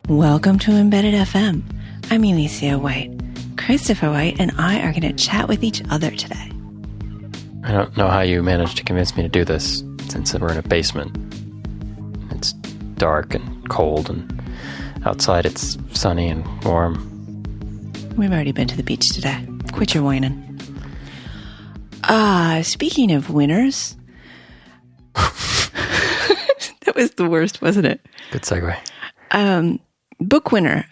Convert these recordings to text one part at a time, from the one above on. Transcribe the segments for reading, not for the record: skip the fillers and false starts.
Welcome to Embedded FM. I'm Alicia White. Christopher White and I are going to chat with each other today. I don't know how you managed to convince me to do this, since we're in a basement. It's dark and cold, and outside it's sunny and warm. We've already been to the beach today. Quit your whining. Speaking of winners... That was the worst, wasn't it? Good segue. Book winner.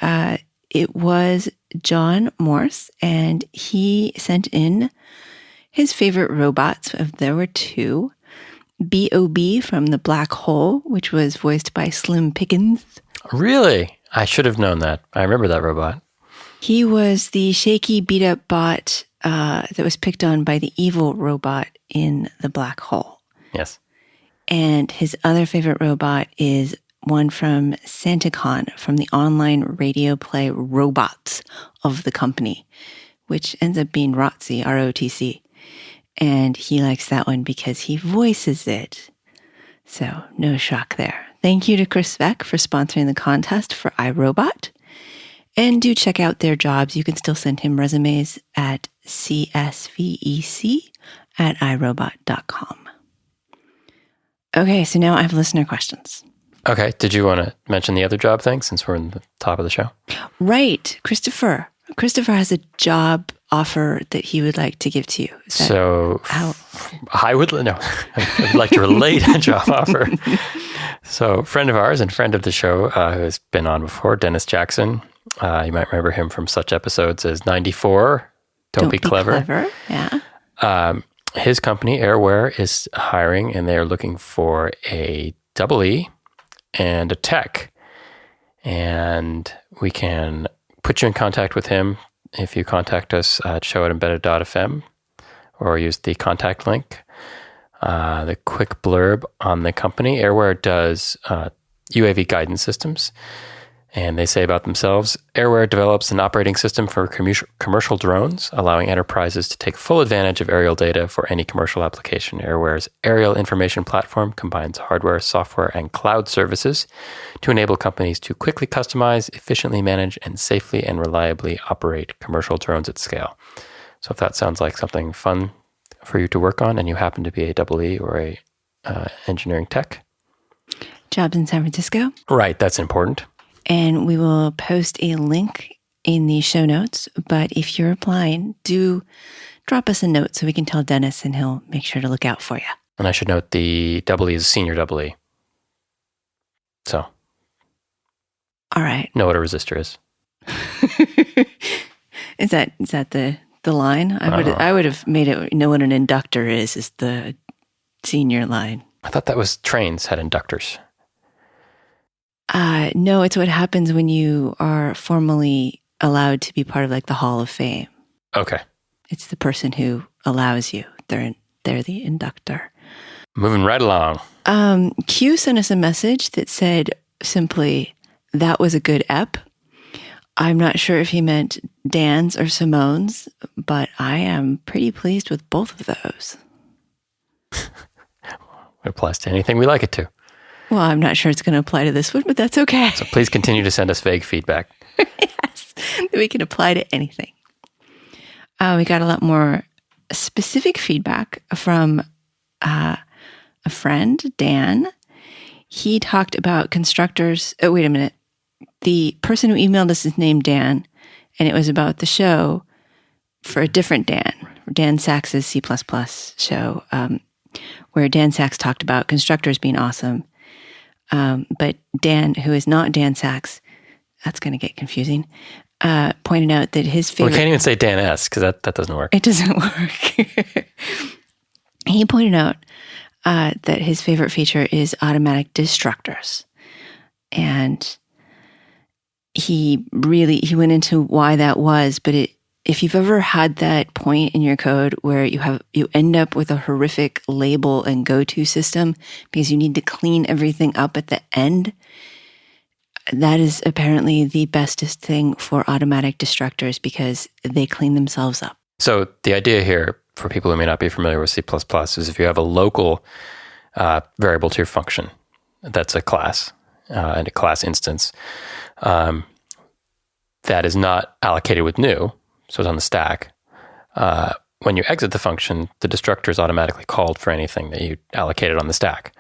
It was John Morse, and he sent in his favorite robots. There were two. B.O.B. from The Black Hole, which was voiced by Slim Pickens. Really? I should have known that. I remember that robot. He was the shaky, beat-up bot that was picked on by the evil robot in The Black Hole. Yes. And his other favorite robot is one from Santicon, from the online radio play Robots of the Company, which ends up being ROTC, R-O-T-C. And he likes that one because he voices it. So no shock there. Thank you to Chris Beck for sponsoring the contest for iRobot. And do check out their jobs. You can still send him resumes at csvec@irobot.com. Okay, so now I have listener questions. Okay, did you want to mention the other job thing since we're in the top of the show? Right, Christopher. Christopher has a job offer that he would like to give to you. So I would like to relate a job offer. So friend of ours and friend of the show who has been on before, Dennis Jackson. You might remember him from such episodes as 94, Don't Be Clever. Yeah. His company, Airware, is hiring, and they are looking for a double E and a tech. And we can put you in contact with him if you contact us at show@embedded.fm or use the contact link. The quick blurb on the company: Airware does UAV guidance systems. And they say about themselves, Airware develops an operating system for commercial drones, allowing enterprises to take full advantage of aerial data for any commercial application. Airware's aerial information platform combines hardware, software, and cloud services to enable companies to quickly customize, efficiently manage, and safely and reliably operate commercial drones at scale. So if that sounds like something fun for you to work on, and you happen to be a double E or a engineering tech. Jobs in San Francisco. Right, that's important. And we will post a link in the show notes. But if you're applying, do drop us a note so we can tell Dennis and he'll make sure to look out for you. And I should note the double E is senior double E. So. All right. Know what a resistor is. Is that the line? I would have made it know what an inductor is the senior line. I thought that was trains had inductors. No, it's what happens when you are formally allowed to be part of like the Hall of Fame. Okay. It's the person who allows you. They're the inductor. Moving right along. Q sent us a message that said simply, "That was a good ep." I'm not sure if he meant Dan's or Simone's, but I am pretty pleased with both of those. It applies to anything we like it to. Well, I'm not sure it's going to apply to this one, but that's okay. So please continue to send us vague feedback. Yes, we can apply to anything. We got a lot more specific feedback from a friend, Dan. He talked about constructors. Oh, wait a minute. The person who emailed us is named Dan, and it was about the show for a different Dan, Dan Sachs's C++ show, where Dan Sachs talked about constructors being awesome. But Dan, who is not Dan Sachs, that's going to get confusing, pointed out that his favorite... We can't even say Dan S, because that doesn't work. It doesn't work. He pointed out that his favorite feature is automatic destructors. And he went into why that was, but if you've ever had that point in your code where you end up with a horrific label and go-to system because you need to clean everything up at the end, that is apparently the bestest thing for automatic destructors because they clean themselves up. So the idea here, for people who may not be familiar with C++, is if you have a local variable to your function, that's a class and a class instance that is not allocated with new, so it's on the stack. When you exit the function, the destructor is automatically called for anything that you allocated on the stack.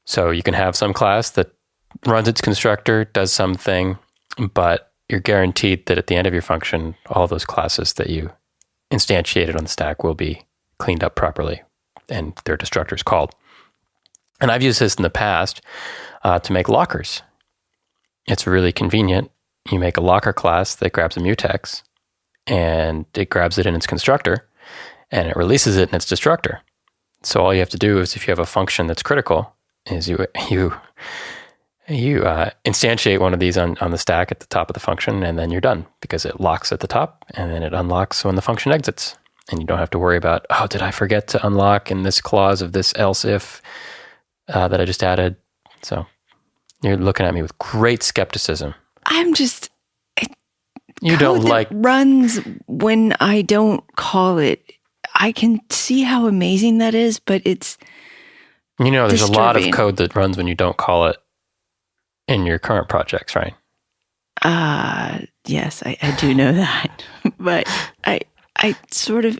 So you can have some class that runs its constructor, does something, but you're guaranteed that at the end of your function, all those classes that you instantiated on the stack will be cleaned up properly and their destructors called. And I've used this in the past to make lockers. It's really convenient. You make a locker class that grabs a mutex and it grabs it in its constructor and it releases it in its destructor. So all you have to do is, if you have a function that's critical, is you instantiate one of these on the stack at the top of the function, and then you're done, because it locks at the top and then it unlocks when the function exits. And you don't have to worry about, oh, did I forget to unlock in this clause of this else if that I just added? So you're looking at me with great skepticism. I'm just... You don't like... runs when I don't call it. I can see how amazing that is, but it's there's disturbing. A lot of code that runs when you don't call it in your current projects, right? Yes, I do know that. But I sort of,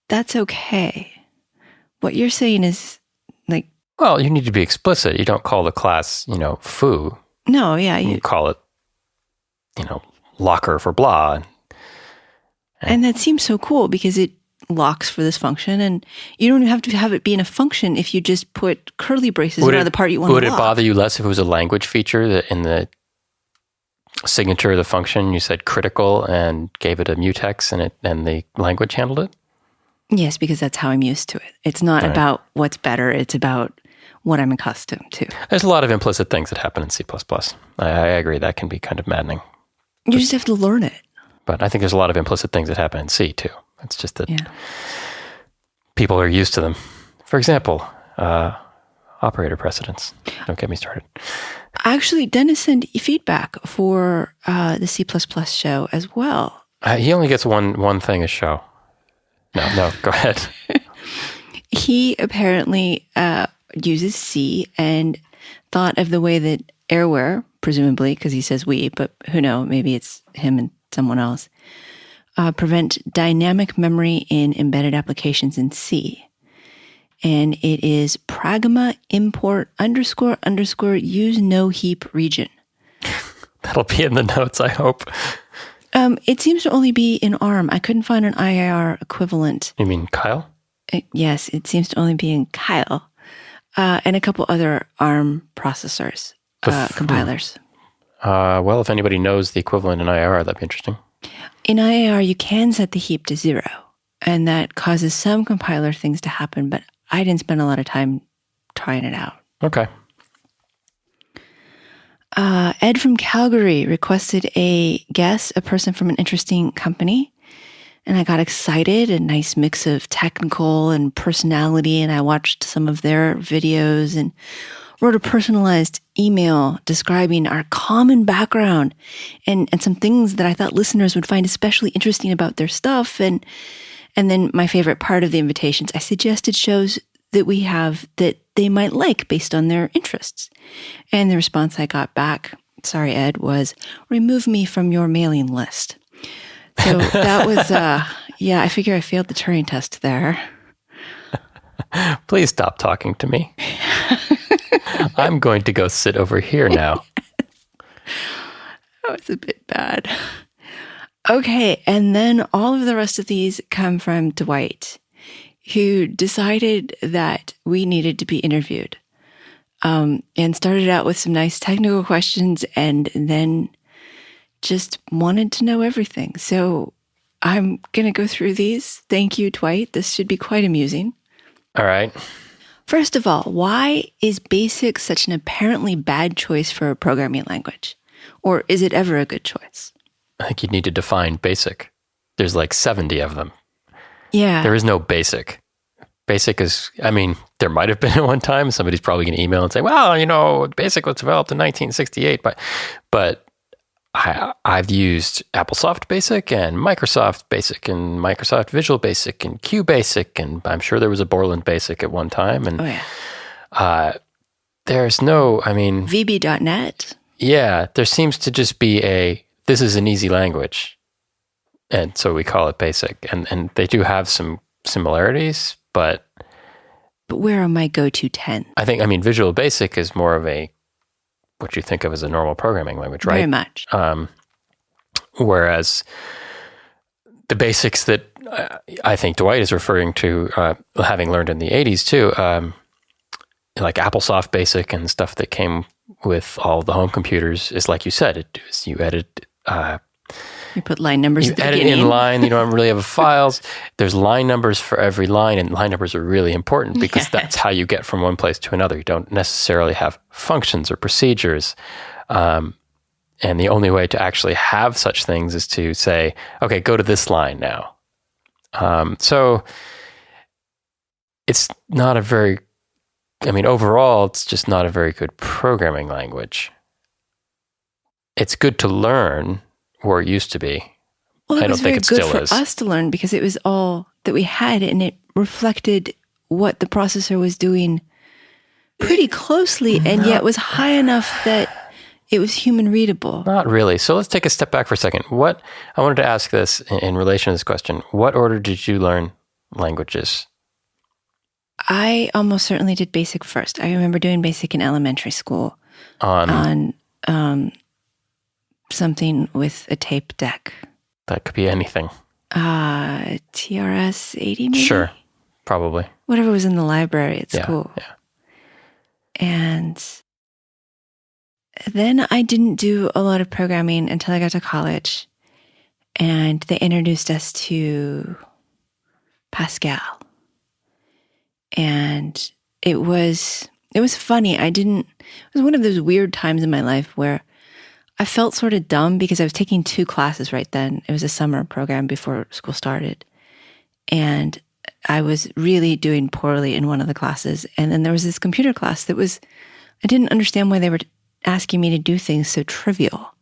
that's okay. What you're saying is like... Well, you need to be explicit. You don't call the class, foo. No, yeah. You call it, locker for blah. And that seems so cool because it locks for this function, and you don't have to have it be in a function if you just put curly braces around the part you want to lock. Would it bother you less if it was a language feature that in the signature of the function you said critical and gave it a mutex and the language handled it? Yes, because that's how I'm used to it. It's not about what's better. It's about what I'm accustomed to. There's a lot of implicit things that happen in C++. I agree. That can be kind of maddening. You just have to learn it. But I think there's a lot of implicit things that happen in C too. It's just that people are used to them. For example, operator precedence. Don't get me started. Actually, Dennis sent feedback for the C++ show as well. He only gets one thing a show. No, go ahead. He apparently uses C and thought of the way that Airware, presumably, because he says we, but who knows, maybe it's him and someone else, prevent dynamic memory in embedded applications in C. And it is pragma import _ use no heap region. That'll be in the notes, I hope. It seems to only be in ARM. I couldn't find an IIR equivalent. You mean Kyle? Yes, it seems to only be in Kyle. And a couple other ARM processors, compilers. Well, if anybody knows the equivalent in IIR, that'd be interesting. In IIR, you can set the heap to 0, and that causes some compiler things to happen, but I didn't spend a lot of time trying it out. Okay. Ed from Calgary requested a guess, a person from an interesting company, and I got excited, a nice mix of technical and personality, and I watched some of their videos and wrote a personalized email describing our common background and some things that I thought listeners would find especially interesting about their stuff. And then my favorite part of the invitations, I suggested shows that we have that they might like based on their interests. And the response I got back, sorry, Ed, was remove me from your mailing list. So that was, I figure I failed the Turing test there. Please stop talking to me. I'm going to go sit over here now. That was a bit bad. Okay, and then all of the rest of these come from Dwight, who decided that we needed to be interviewed, and started out with some nice technical questions and then just wanted to know everything. So I'm going to go through these. Thank you, Dwight. This should be quite amusing. All right. First of all, why is BASIC such an apparently bad choice for a programming language? Or is it ever a good choice? I think you need to define BASIC. There's like 70 of them. Yeah. There is no BASIC. BASIC is, there might have been at one time. Somebody's probably going to email and say, well, BASIC was developed in 1968. But I've used AppleSoft BASIC and Microsoft BASIC and Microsoft Visual BASIC and QBasic, and I'm sure there was a Borland BASIC at one time. And there's no, I mean, VB.net. yeah, there seems to just be this is an easy language. And so we call it basic. And they do have some similarities, but where are my go-to 10? I mean, Visual Basic is more of what you think of as a normal programming language, right? Very much. Whereas the basics that I think Dwight is referring to, having learned in the 80s too, like AppleSoft Basic and stuff that came with all the home computers, is like you said, you edit. You put line numbers at the edit beginning. in line. You don't really have files. There's line numbers for every line, and line numbers are really important because that's how you get from one place to another. You don't necessarily have functions or procedures. And the only way to actually have such things is to say, okay, go to this line now. So it's not overall, it's just not a very good programming language. It's good to learn, or it used to be. Well, I don't think it still is. It was very good for us to learn because it was all that we had, and it reflected what the processor was doing pretty closely, and yet was high enough that it was human readable. Not really. So let's take a step back for a second. I wanted to ask this in relation to this question. What order did you learn languages? I almost certainly did basic first. I remember doing basic in elementary school on something with a tape deck. That could be anything. TRS 80 maybe? Sure, probably. Whatever was in the library at school. Yeah. And then I didn't do a lot of programming until I got to college. And they introduced us to Pascal. And it was funny. It was one of those weird times in my life where I felt sort of dumb because I was taking 2 classes right then. It was a summer program before school started. And I was really doing poorly in one of the classes. And then there was this computer class I didn't understand why they were asking me to do things so trivial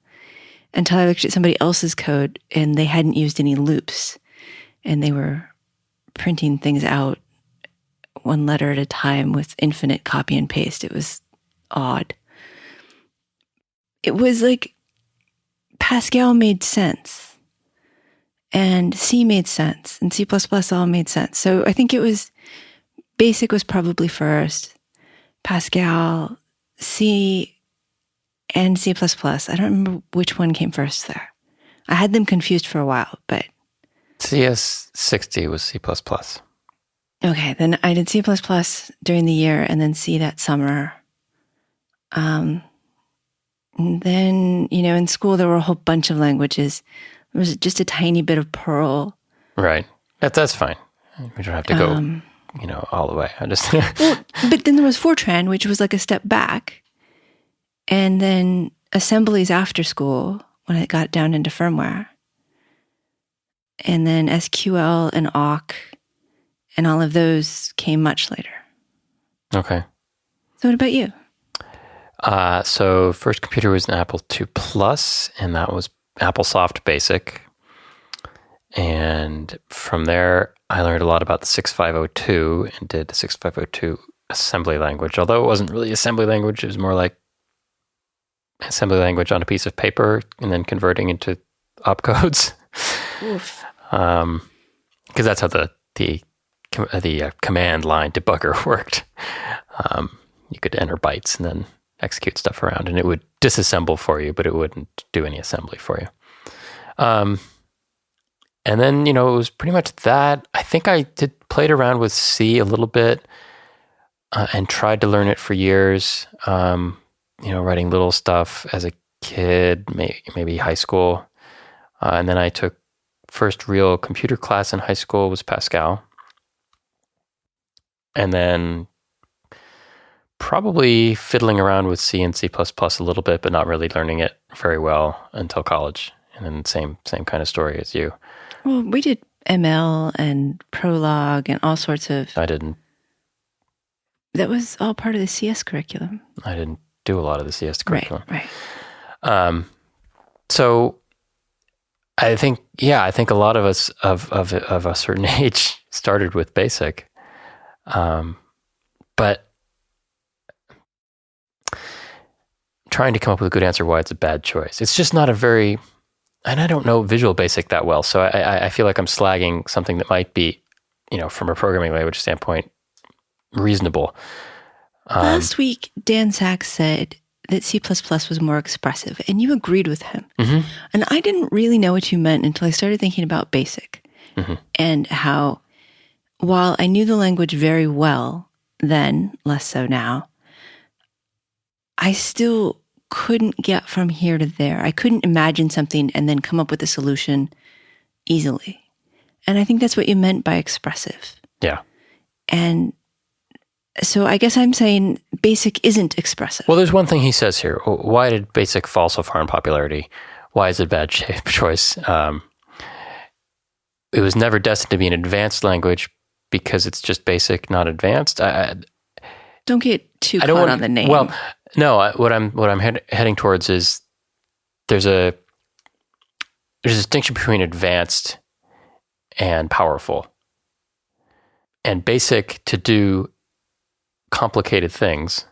until I looked at somebody else's code and they hadn't used any loops. And they were printing things out one letter at a time with infinite copy and paste. It was odd. It was like Pascal made sense and C made sense and C++ all made sense. So I think basic was probably first, Pascal, C, and C++. I don't remember which one came first there. I had them confused for a while, but... CS60 was C++. Okay, then I did C++ during the year and then C that summer. And then, in school there were a whole bunch of languages. There was just a tiny bit of Perl. Right. That's fine. We don't have to go, all the way. I just... But then there was Fortran, which was like a step back. And then assemblies after school when I got down into firmware. And then SQL and awk and all of those came much later. Okay. So what about you? So first computer was an Apple II Plus, and that was AppleSoft Basic. And from there, I learned a lot about the 6502 and did the 6502 assembly language. Although it wasn't really assembly language, it was more like assembly language on a piece of paper and then converting into opcodes. Oof. Because that's how the command line debugger worked. You could enter bytes and then execute stuff around, and it would disassemble for you, but it wouldn't do any assembly for you. And then, it was pretty much that. I think I played around with C a little bit and tried to learn it for years, writing little stuff as a kid, maybe high school. And then I took first real computer class in high school was Pascal. And then probably fiddling around with C and C++ a little bit, but not really learning it very well until college. And then same kind of story as you. Well, we did ML and Prolog and all sorts of... I didn't. That was all part of the CS curriculum. I didn't do a lot of the CS curriculum. Right. So I think a lot of us of a certain age started with BASIC. But trying to come up with a good answer why it's a bad choice. It's just not a very, and I don't know Visual Basic that well, so I feel like I'm slagging something that might be, from a programming language standpoint, reasonable. Last week, Dan Sachs said that C++ was more expressive, and you agreed with him. Mm-hmm. And I didn't really know what you meant until I started thinking about BASIC and how, while I knew the language very well then, less so now, I still couldn't get from here to there. I couldn't imagine something and then come up with a solution easily. And I think that's what you meant by expressive. Yeah. And so I guess I'm saying BASIC isn't expressive. Well, there's one thing he says here. Why did BASIC fall so far in popularity? Why is it a bad choice? It was never destined to be an advanced language because it's just basic, not advanced. Don't get too caught on the name. Well, no. What I'm heading towards is there's a distinction between advanced and powerful. And BASIC, to do complicated things,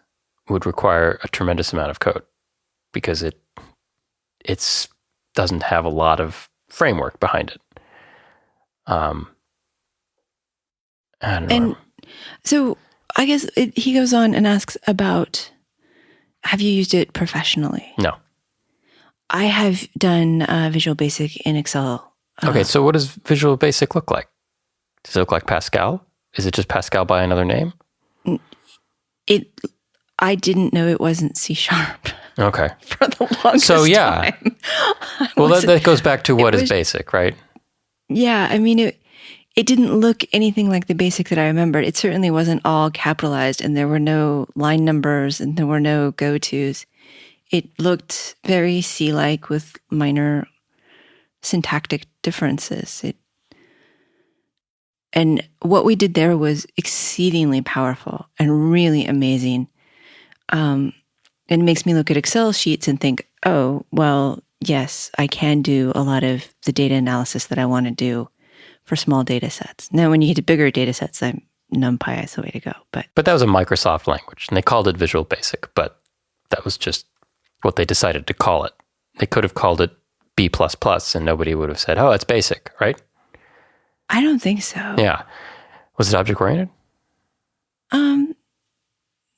would require a tremendous amount of code because it doesn't have a lot of framework behind it. I don't know. And so I guess he goes on and asks about, have you used it professionally? No. I have done Visual Basic in Excel. Okay, so what does Visual Basic look like? Does it look like Pascal? Is it just Pascal by another name? I didn't know it wasn't C#. Okay. For the longest time. Well, that goes back to what is BASIC, right? Yeah, I mean, it didn't look anything like the BASIC that I remembered. It certainly wasn't all capitalized, and there were no line numbers, and there were no go-tos. It looked very C-like with minor syntactic differences. And what we did there was exceedingly powerful and really amazing. It makes me look at Excel sheets and think, oh, well, yes, I can do a lot of the data analysis that I want to do for small data sets. Now, when you get to bigger data sets, NumPy is the way to go. But that was a Microsoft language, and they called it Visual Basic, but that was just what they decided to call it. They could have called it B++, and nobody would have said, oh, it's BASIC, right? I don't think so. Yeah. Was it object-oriented?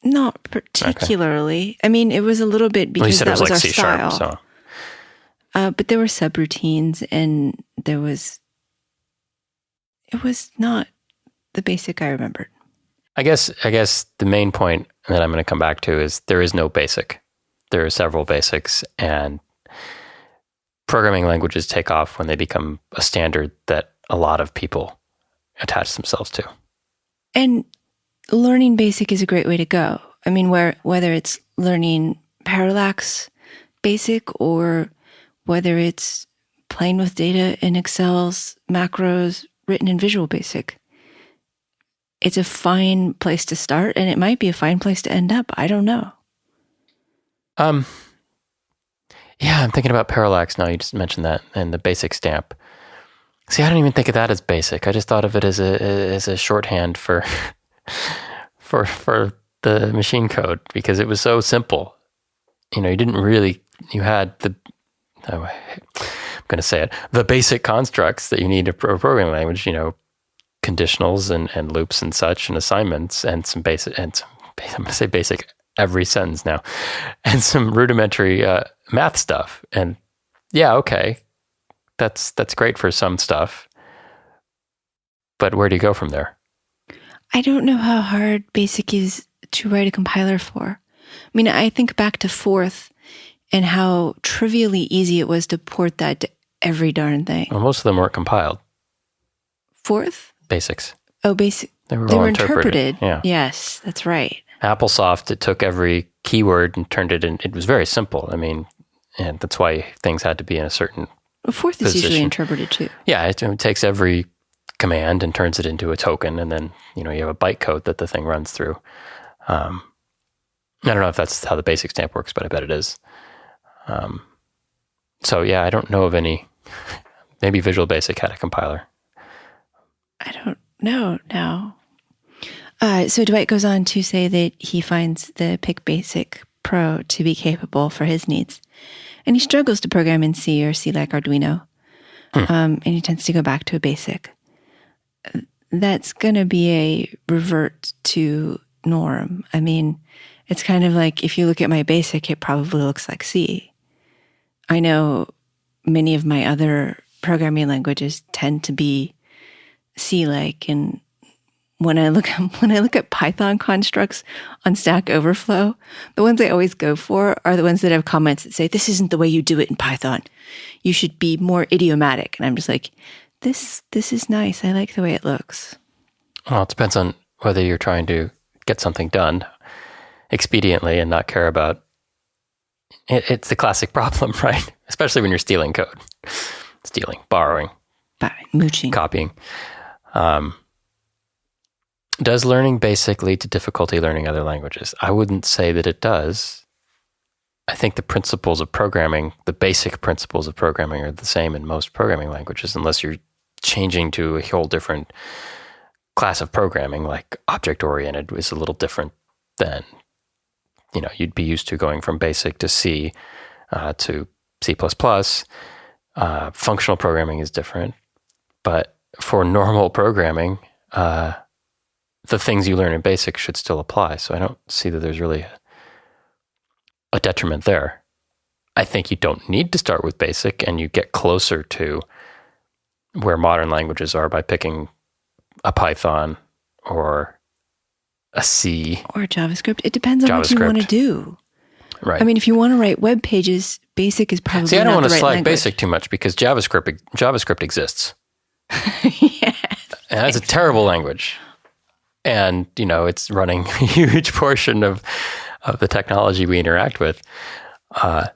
Not particularly. Okay. I mean, it was a little bit because that was our C#, style. So. But there were subroutines, and it was not the BASIC I remembered. I guess the main point that I'm going to come back to is there is no BASIC. There are several BASICs, and programming languages take off when they become a standard that a lot of people attach themselves to. And learning BASIC is a great way to go. I mean, whether it's learning parallax BASIC or whether it's playing with data in Excel's macros written in Visual Basic, it's a fine place to start, and it might be a fine place to end up. I don't know. Yeah, I'm thinking about parallax now. You just mentioned that, and the basic stamp. See, I don't even think of that as basic. I just thought of it as a shorthand for the machine code because it was so simple. You had I'm going to say it, the basic constructs that you need in a programming language, conditionals and loops and such and assignments and I'm going to say basic every sentence now, and some rudimentary math stuff. And yeah, okay. That's great for some stuff. But where do you go from there? I don't know how hard BASIC is to write a compiler for. I mean, I think back to Forth and how trivially easy it was to port that to every darn thing. Well, most of them weren't compiled. Forth? Basics. Oh, basic. They were interpreted. Yeah. Yes, that's right. AppleSoft, it took every keyword and turned it in. It was very simple. I mean, and that's why things had to be in a certain Forth is usually interpreted too. Yeah, it takes every command and turns it into a token, and then you have a bytecode that the thing runs through. I don't know if that's how the basic stamp works, but I bet it is. So yeah, I don't know of any. Maybe Visual Basic had a compiler. I don't know now. So Dwight goes on to say that he finds the pick basic Pro to be capable for his needs. And he struggles to program in C or C like Arduino. And he tends to go back to a BASIC. That's going to be a revert to norm. I mean, it's kind of like if you look at my BASIC, it probably looks like C. I know many of my other programming languages tend to be C-like, and when I look at Python constructs on Stack Overflow, the ones I always go for are the ones that have comments that say, this isn't the way you do it in Python. You should be more idiomatic. And I'm just like, this is nice. I like the way it looks. Well, it depends on whether you're trying to get something done expediently and not care about it. It's the classic problem, right? Especially when you're stealing code. Stealing, borrowing, mooching, copying. Does learning BASIC lead to difficulty learning other languages? I wouldn't say that it does. I think the principles of programming, the basic principles of programming are the same in most programming languages, unless you're changing to a whole different class of programming, like object-oriented is a little different than, you'd be used to going from BASIC to C to C++. Functional programming is different, but for normal programming, the things you learn in BASIC should still apply. So I don't see that there's really a detriment there. I think you don't need to start with BASIC, and you get closer to where modern languages are by picking a Python or a C. Or JavaScript. It depends on what you want to do. Right. I mean, if you want to write web pages, BASIC is probably I don't want to slag language. BASIC too much because JavaScript exists. Yes. And that's a terrible language. And, it's running a huge portion of the technology we interact with. I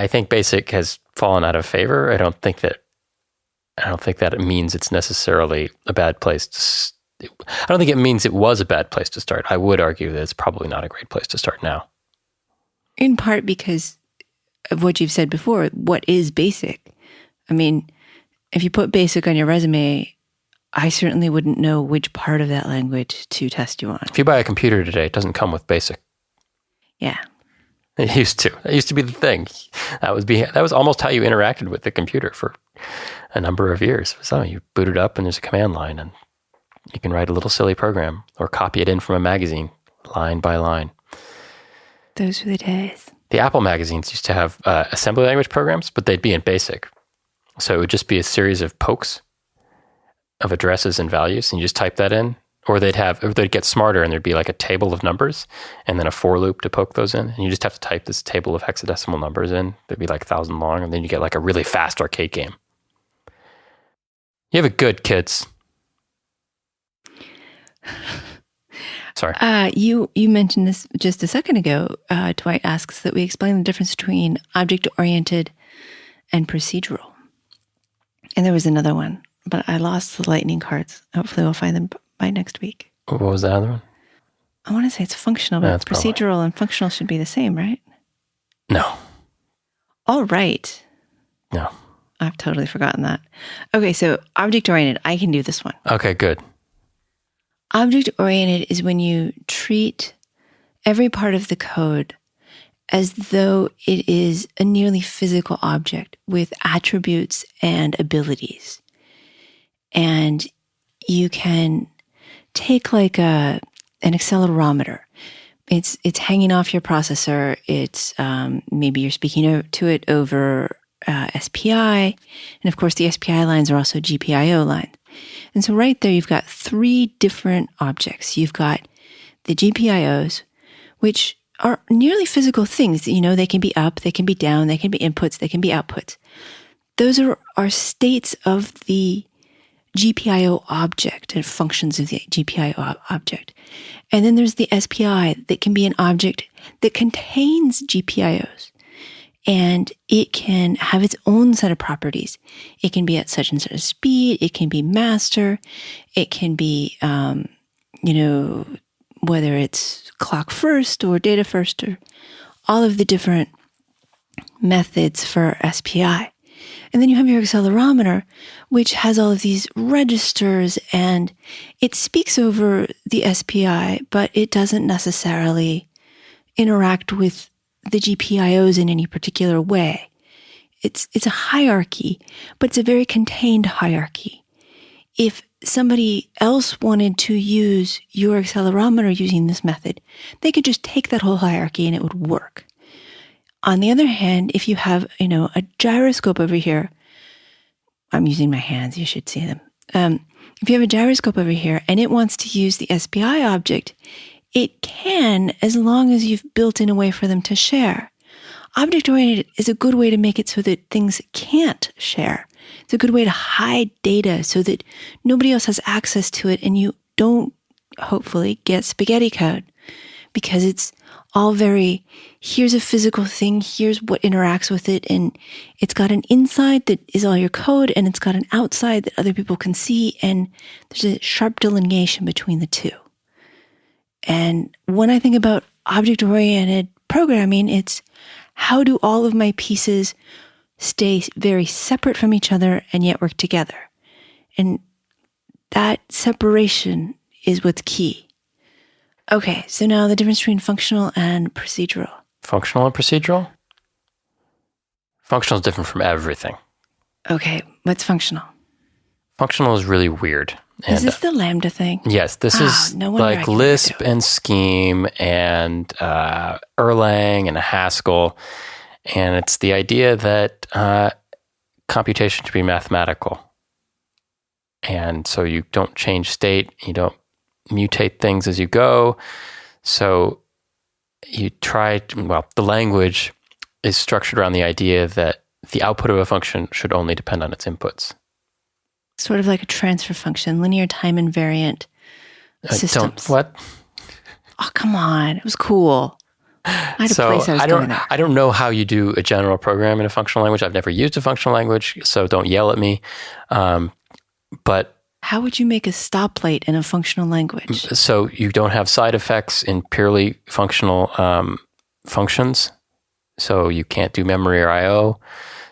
think BASIC has fallen out of favor. I don't think that it means it's necessarily a bad place I don't think it means it was a bad place to start. I would argue that it's probably not a great place to start now. In part because of what you've said before, what is BASIC? I mean, if you put BASIC on your resume, I certainly wouldn't know which part of that language to test you on. If you buy a computer today, it doesn't come with BASIC. Yeah. It used to. It used to be the thing. That was almost how you interacted with the computer for a number of years. So you boot it up and there's a command line and you can write a little silly program or copy it in from a magazine, line by line. Those were the days. The Apple magazines used to have assembly language programs, but they'd be in BASIC. So it would just be a series of pokes of addresses and values, and you just type that in. Or they'd get smarter, and there'd be like a table of numbers, and then a for loop to poke those in. And you just have to type this table of hexadecimal numbers in. They'd be like 1,000 long, and then you get like a really fast arcade game. You have it good, kids. Sorry. You mentioned this just a second ago. Dwight asks that we explain the difference between object-oriented and procedural. And there was another one, but I lost the lightning cards. Hopefully we'll find them by next week. What was the other one? I want to say it's functional, but procedural and functional should be the same, right? No. All right. No. I've totally forgotten that. Okay, so object-oriented. I can do this one. Okay, good. Object-oriented is when you treat every part of the code as though it is a nearly physical object with attributes and abilities. And you can take like an accelerometer. It's hanging off your processor. It's maybe you're speaking to it over SPI. And of course, the SPI lines are also GPIO lines. And so right there, you've got three different objects. You've got the GPIOs, which are nearly physical things. They can be up, they can be down, they can be inputs, they can be outputs. Those are states of the GPIO object and functions of the GPIO object. And then there's the SPI that can be an object that contains GPIOs. And it can have its own set of properties. It can be at such and such a speed. It can be master. It can be, whether it's clock first or data first or all of the different methods for SPI. And then you have your accelerometer, which has all of these registers, and it speaks over the SPI, but it doesn't necessarily interact with the GPIOs in any particular way. It's a hierarchy, but it's a very contained hierarchy. If somebody else wanted to use your accelerometer using this method, they could just take that whole hierarchy and it would work. On the other hand, if you have, a gyroscope over here, I'm using my hands, you should see them. If you have a gyroscope over here and it wants to use the SPI object, it can, as long as you've built in a way for them to share. Object-oriented is a good way to make it so that things can't share. It's a good way to hide data so that nobody else has access to it and you don't, hopefully, get spaghetti code, because it's all very, here's a physical thing, here's what interacts with it, and it's got an inside that is all your code, and it's got an outside that other people can see, and there's a sharp delineation between the two. And when I think about object-oriented programming, it's how do all of my pieces stay very separate from each other and yet work together? And that separation is what's key. Okay, so now the difference between functional and procedural. Functional and procedural? Functional is different from everything. Okay, what's functional? Functional is really weird. Is this the Lambda thing? Yes, this is no like Lisp and Scheme and Erlang and Haskell. And it's the idea that computation should be mathematical. And so you don't change state, you don't mutate things as you go. So you the language is structured around the idea that the output of a function should only depend on its inputs. Sort of like a transfer function, linear time invariant systems. What? Oh, come on. It was cool. I had a place I was going there. I don't know how you do a general program in a functional language. I've never used a functional language, so don't yell at me. But how would you make a stoplight in a functional language? So you don't have side effects in purely functional functions. So you can't do memory or I/O.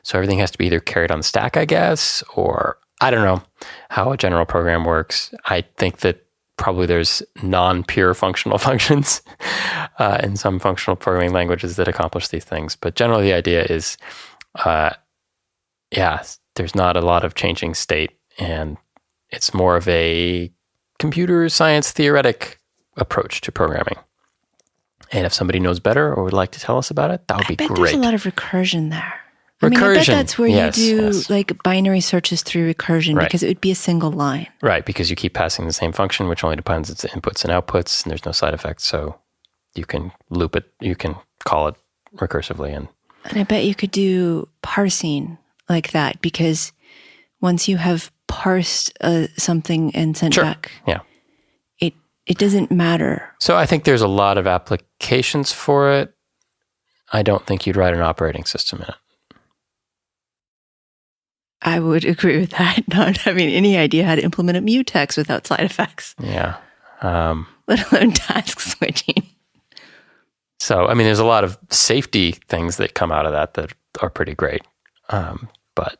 So everything has to be either carried on the stack, I guess, or I don't know how a general program works. I think that probably there's non-pure functional functions in some functional programming languages that accomplish these things. But generally the idea is, there's not a lot of changing state, and it's more of a computer science theoretic approach to programming. And if somebody knows better or would like to tell us about it, that would be great. There's a lot of recursion there. Recursion. I bet that's where you do like binary searches through recursion, right, because it would be a single line. Right, because you keep passing the same function, which only depends on its inputs and outputs, and there's no side effects. So you can loop it, you can call it recursively. And I bet you could do parsing like that, because once you have parsed something and sent back, it doesn't matter. So I think there's a lot of applications for it. I don't think you'd write an operating system in it. I would agree with that. Not having any idea how to implement a mutex without side effects. Yeah. Let alone task switching. So, I mean, there's a lot of safety things that come out of that are pretty great. But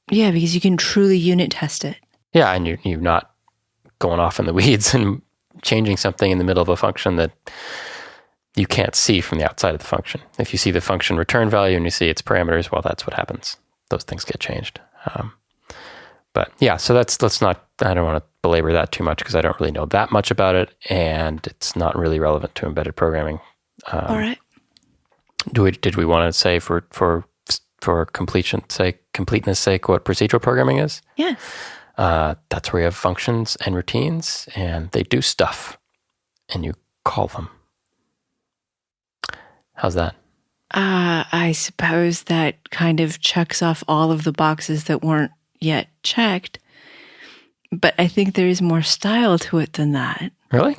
yeah, because you can truly unit test it. Yeah, and you're not going off in the weeds and changing something in the middle of a function that you can't see from the outside of the function. If you see the function return value and you see its parameters, well, that's what happens. Those things get changed. But yeah, so I don't want to belabor that too much because I don't really know that much about it, and it's not really relevant to embedded programming. All right. Did we want to say for completeness sake what procedural programming is? Yes. That's where you have functions and routines, and they do stuff, and you call them. How's that? I suppose that kind of checks off all of the boxes that weren't yet checked. But I think there is more style to it than that. Really?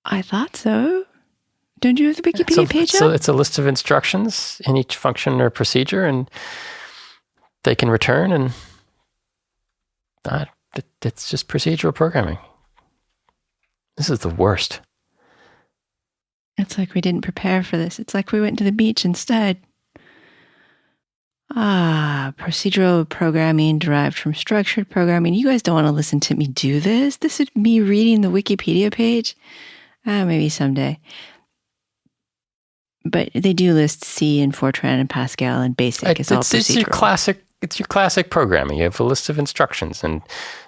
I thought so. Don't you have the Wikipedia page up? So it's a list of instructions in each function or procedure, and they can return, and it's just procedural programming. This is the worst. It's like we didn't prepare for this. It's like we went to the beach instead. Procedural programming derived from structured programming. You guys don't want to listen to me do this. This is me reading the Wikipedia page. Maybe someday. But they do list C and Fortran and Pascal and BASIC. It's all procedural. It's your classic programming. You have a list of instructions, and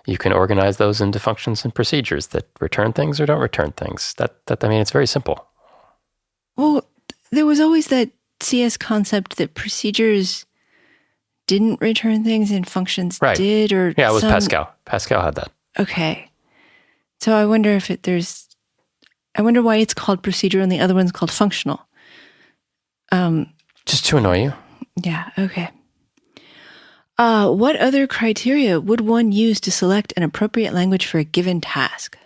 you can organize those into functions and procedures that return things or don't return things. It's very simple. Well, there was always that CS concept that procedures didn't return things and functions did, or it was Pascal. Pascal had that. Okay, so I wonder if I wonder why it's called procedural and the other one's called functional. Just to annoy you. Yeah. Okay. What other criteria would one use to select an appropriate language for a given task?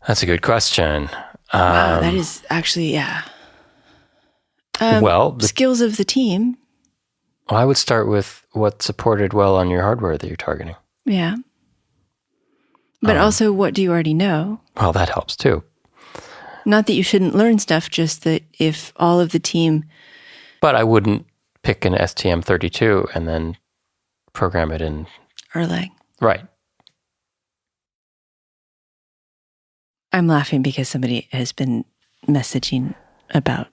That's a good question. Wow, that is actually, yeah. Skills of the team. Well, I would start with what supported well on your hardware that you're targeting. Yeah. But also, what do you already know? Well, that helps too. Not that you shouldn't learn stuff, just that if all of the team... But I wouldn't pick an STM32 and then program it in... Erlang. Right. I'm laughing because somebody has been messaging about...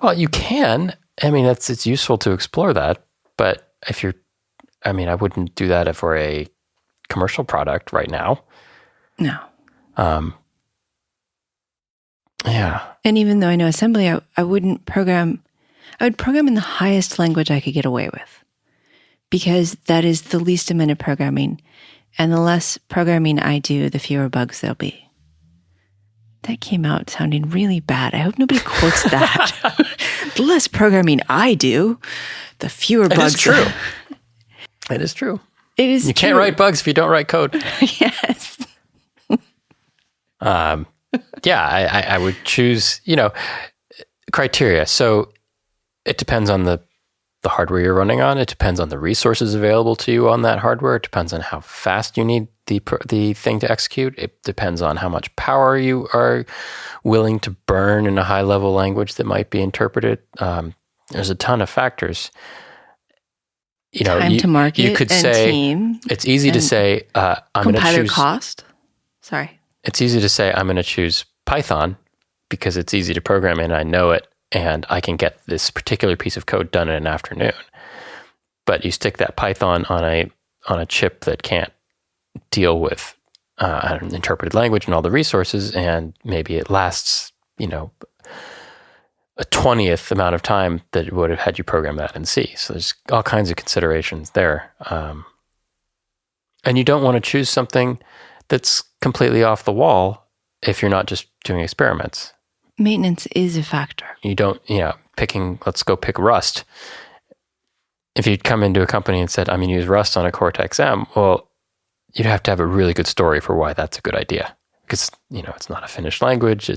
Well, you can. It's useful to explore that. But if you're... I wouldn't do that for a commercial product right now. No. Yeah. And even though I know assembly, I wouldn't program... I would program in the highest language I could get away with, because that is the least amount of programming. And the less programming I do, the fewer bugs there'll be. That came out sounding really bad. I hope nobody quotes that. The less programming I do, the fewer bugs. It is true. It is true. It is You can't write bugs if you don't write code. Yes. I would choose, criteria. So it depends on the hardware you're running on. It depends on the resources available to you on that hardware. It depends on how fast you need the thing to execute. It depends on how much power you are willing to burn in a high-level language that might be interpreted. There's a ton of factors. Time to market, you could and say, team. It's easy to say, I'm going to choose... Compiler cost? Sorry. It's easy to say, I'm going to choose Python because it's easy to program in, I know it, and I can get this particular piece of code done in an afternoon. But you stick that Python on a chip that can't deal with an interpreted language and all the resources, and maybe it lasts, a 20th amount of time that it would have had you program that in C. So there's all kinds of considerations there. And you don't want to choose something that's completely off the wall if you're not just doing experiments. Maintenance is a factor. You don't, let's go pick Rust. If you'd come into a company and said, I'm going to use Rust on a Cortex-M, well, you'd have to have a really good story for why that's a good idea. Because, it's not a finished language.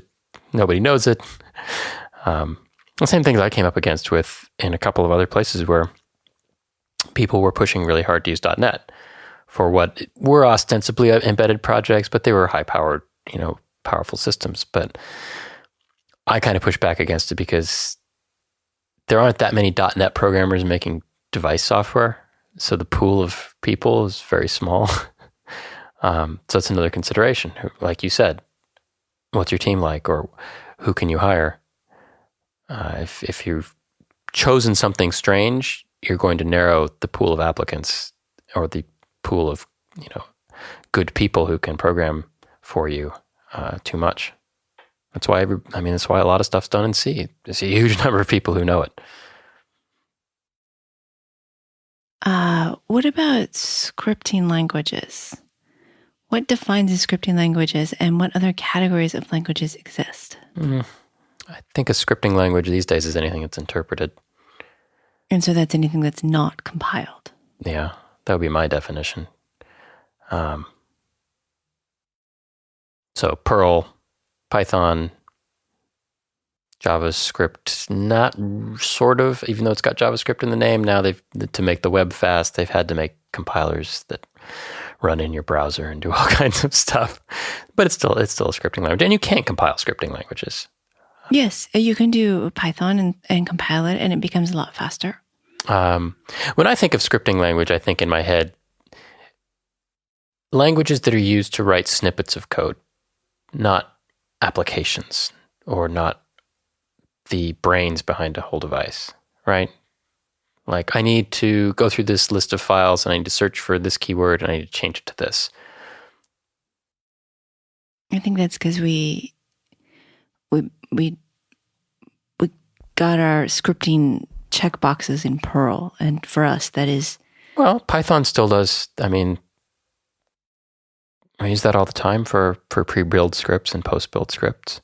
Nobody knows it. The same things I came up against with in a couple of other places where people were pushing really hard to use .NET for what were ostensibly embedded projects, but they were high-powered, powerful systems. But I kind of pushed back against it because there aren't that many .NET programmers making device software. So the pool of people is very small. So it's another consideration. Like you said, what's your team like, or who can you hire? If you've chosen something strange, you're going to narrow the pool of applicants or the pool of, good people who can program for you too much. That's why that's why a lot of stuff's done in C. There's a huge number of people who know it. What about scripting languages? What defines a scripting languages, and what other categories of languages exist? I think a scripting language these days is anything that's interpreted. And so that's anything that's not compiled. Yeah, that would be my definition. So Perl, Python, JavaScript, not sort of, even though it's got JavaScript in the name. Now to make the web fast, they've had to make compilers that run in your browser and do all kinds of stuff. But it's still a scripting language, and you can't compile scripting languages. Yes, you can do Python and compile it, and it becomes a lot faster. When I think of scripting language, I think in my head languages that are used to write snippets of code, not applications or not the brains behind a whole device, right? Like I need to go through this list of files and I need to search for this keyword and I need to change it to this. I think that's because we got our scripting checkboxes in Perl, and for us that is. Well, Python still does. I mean, I use that all the time for pre-build scripts and post-build scripts.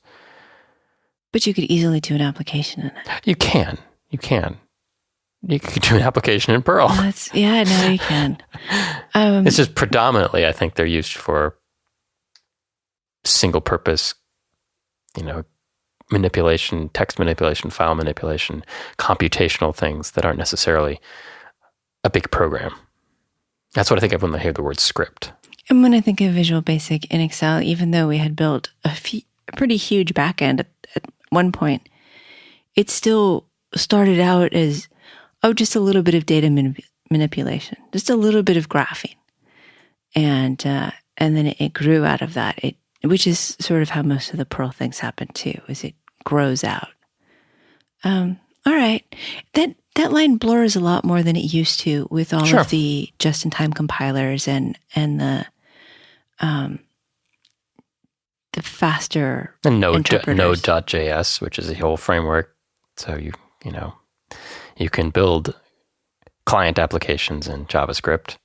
But you could easily do an application in it. You can. You could do an application in Perl. No, you can. It's just predominantly, I think they're used for single purpose, manipulation, text manipulation, file manipulation, computational things that aren't necessarily a big program. That's what I think of when I hear the word script. And when I think of Visual Basic in Excel, even though we had built a pretty huge backend at one point, it still started out as, just a little bit of data manipulation, just a little bit of graphing. And then it grew out of that, which is sort of how most of the Perl things happen too, is it grows out. All right. That line blurs a lot more than it used to with all of the just-in-time compilers and the faster Node.js, which is a whole framework. So you can build client applications in JavaScript.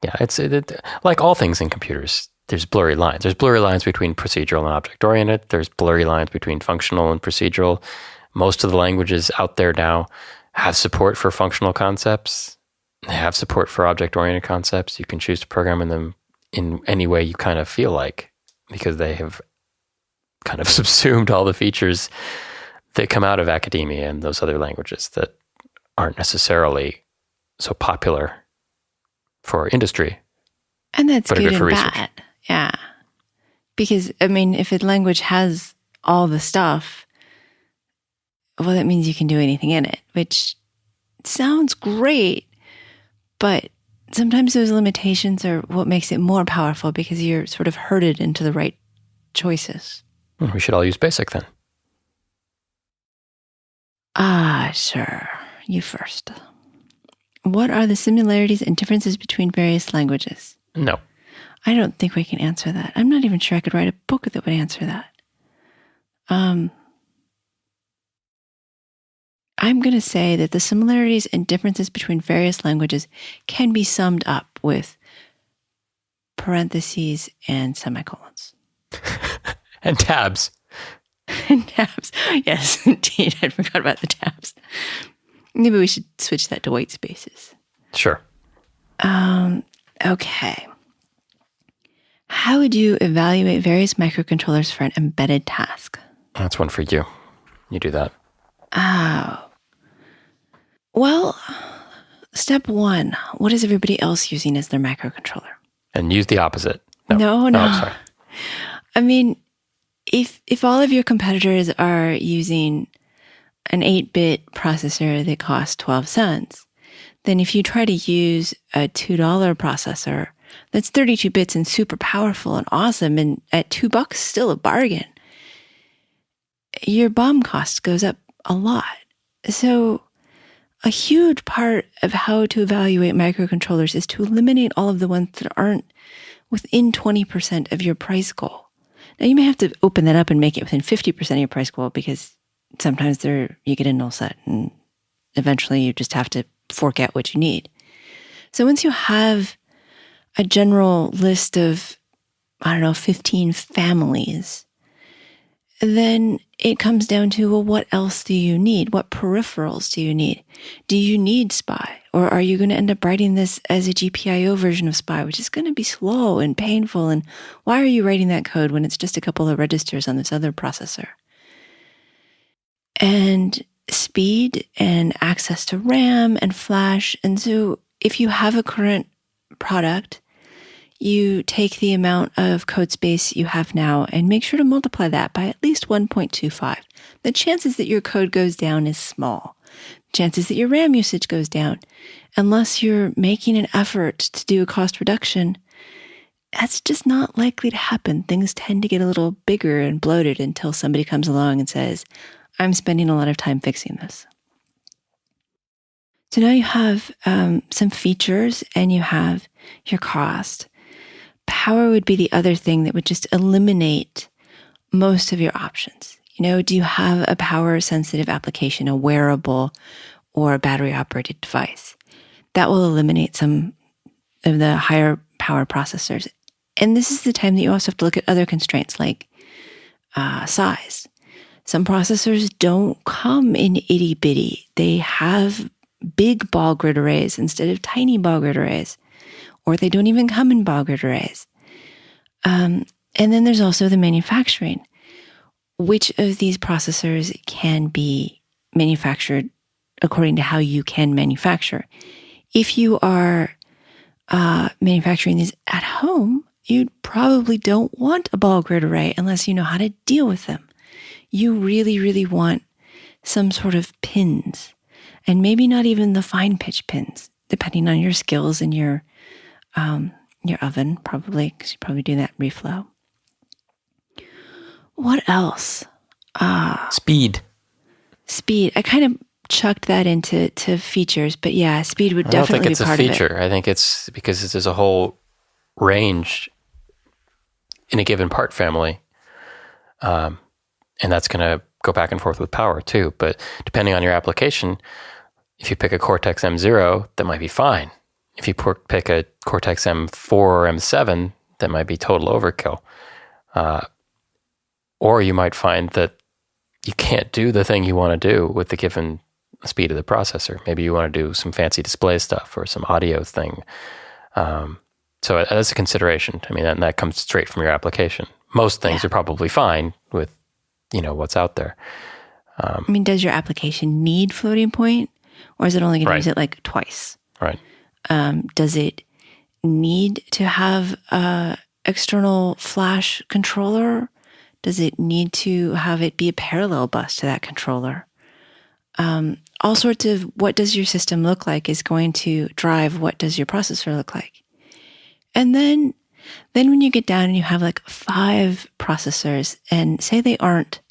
It's like all things in computers. There's blurry lines. There's blurry lines between procedural and object-oriented. There's blurry lines between functional and procedural. Most of the languages out there now have support for functional concepts. They have support for object-oriented concepts. You can choose to program in them in any way you kind of feel like, because they have kind of subsumed all the features that come out of academia and those other languages that aren't necessarily so popular for industry. And that's good and bad. Yeah. Because, if a language has all the stuff, well, that means you can do anything in it, which sounds great, but sometimes those limitations are what makes it more powerful because you're sort of herded into the right choices. We should all use BASIC then. Sure. You first. What are the similarities and differences between various languages? No. I don't think we can answer that. I'm not even sure I could write a book that would answer that. I'm going to say that the similarities and differences between various languages can be summed up with parentheses and semicolons. And tabs. And tabs. Yes, indeed. I forgot about the tabs. Maybe we should switch that to white spaces. Sure. Okay. How would you evaluate various microcontrollers for an embedded task? That's one for you. You do that. Oh. Well, step one, what is everybody else using as their microcontroller? And use the opposite. No. Oh, sorry. If all of your competitors are using an 8-bit processor that costs 12 cents, then if you try to use a $2 processor that's 32 bits and super powerful and awesome, and at $2 still a bargain, your BOM cost goes up a lot. So a huge part of how to evaluate microcontrollers is to eliminate all of the ones that aren't within 20% of your price goal. Now, you may have to open that up and make it within 50% of your price goal, because sometimes you get a null set and eventually you just have to fork out what you need. So once you have a general list of, 15 families, then it comes down to, well, what else do you need? What peripherals do you need? Do you need SPI? Or are you going to end up writing this as a GPIO version of SPI, which is going to be slow and painful? And why are you writing that code when it's just a couple of registers on this other processor? And speed and access to RAM and flash. And so if you have a current product, you take the amount of code space you have now and make sure to multiply that by at least 1.25. The chances that your code goes down is small. chances that your RAM usage goes down. Unless you're making an effort to do a cost reduction, that's just not likely to happen. Things tend to get a little bigger and bloated until somebody comes along and says, I'm spending a lot of time fixing this. So now you have some features and you have your cost. Power would be the other thing that would just eliminate most of your options. Do you have a power-sensitive application, a wearable or a battery-operated device? That will eliminate some of the higher power processors. And this is the time that you also have to look at other constraints like size. Some processors don't come in itty-bitty. They have big ball grid arrays instead of tiny ball grid arrays, or they don't even come in ball grid arrays. And then there's also the manufacturing. Which of these processors can be manufactured according to how you can manufacture? If you are manufacturing these at home, you probably don't want a ball grid array unless you know how to deal with them. You really, really want some sort of pins, and maybe not even the fine pitch pins, depending on your skills and your oven, probably, because you probably do that reflow. What else? Speed. I kind of chucked that into features, but yeah, speed would definitely be part of it. I don't think it's a feature. I think it's because there's a whole range in a given part family. And that's going to go back and forth with power too. But depending on your application, if you pick a Cortex M0, that might be fine. If you pick a Cortex M4 or M7, that might be total overkill. Or you might find that you can't do the thing you want to do with the given speed of the processor. Maybe you want to do some fancy display stuff or some audio thing. So that's a consideration. I mean, that comes straight from your application. Most things are probably fine with, what's out there. Does your application need floating point, or is it only going to use it like twice? Right. Does it need to have a external flash controller? Does it need to have it be a parallel bus to that controller? All sorts of what does your system look like is going to drive what does your processor look like. And then when you get down and you have like 5 processors, and say they aren't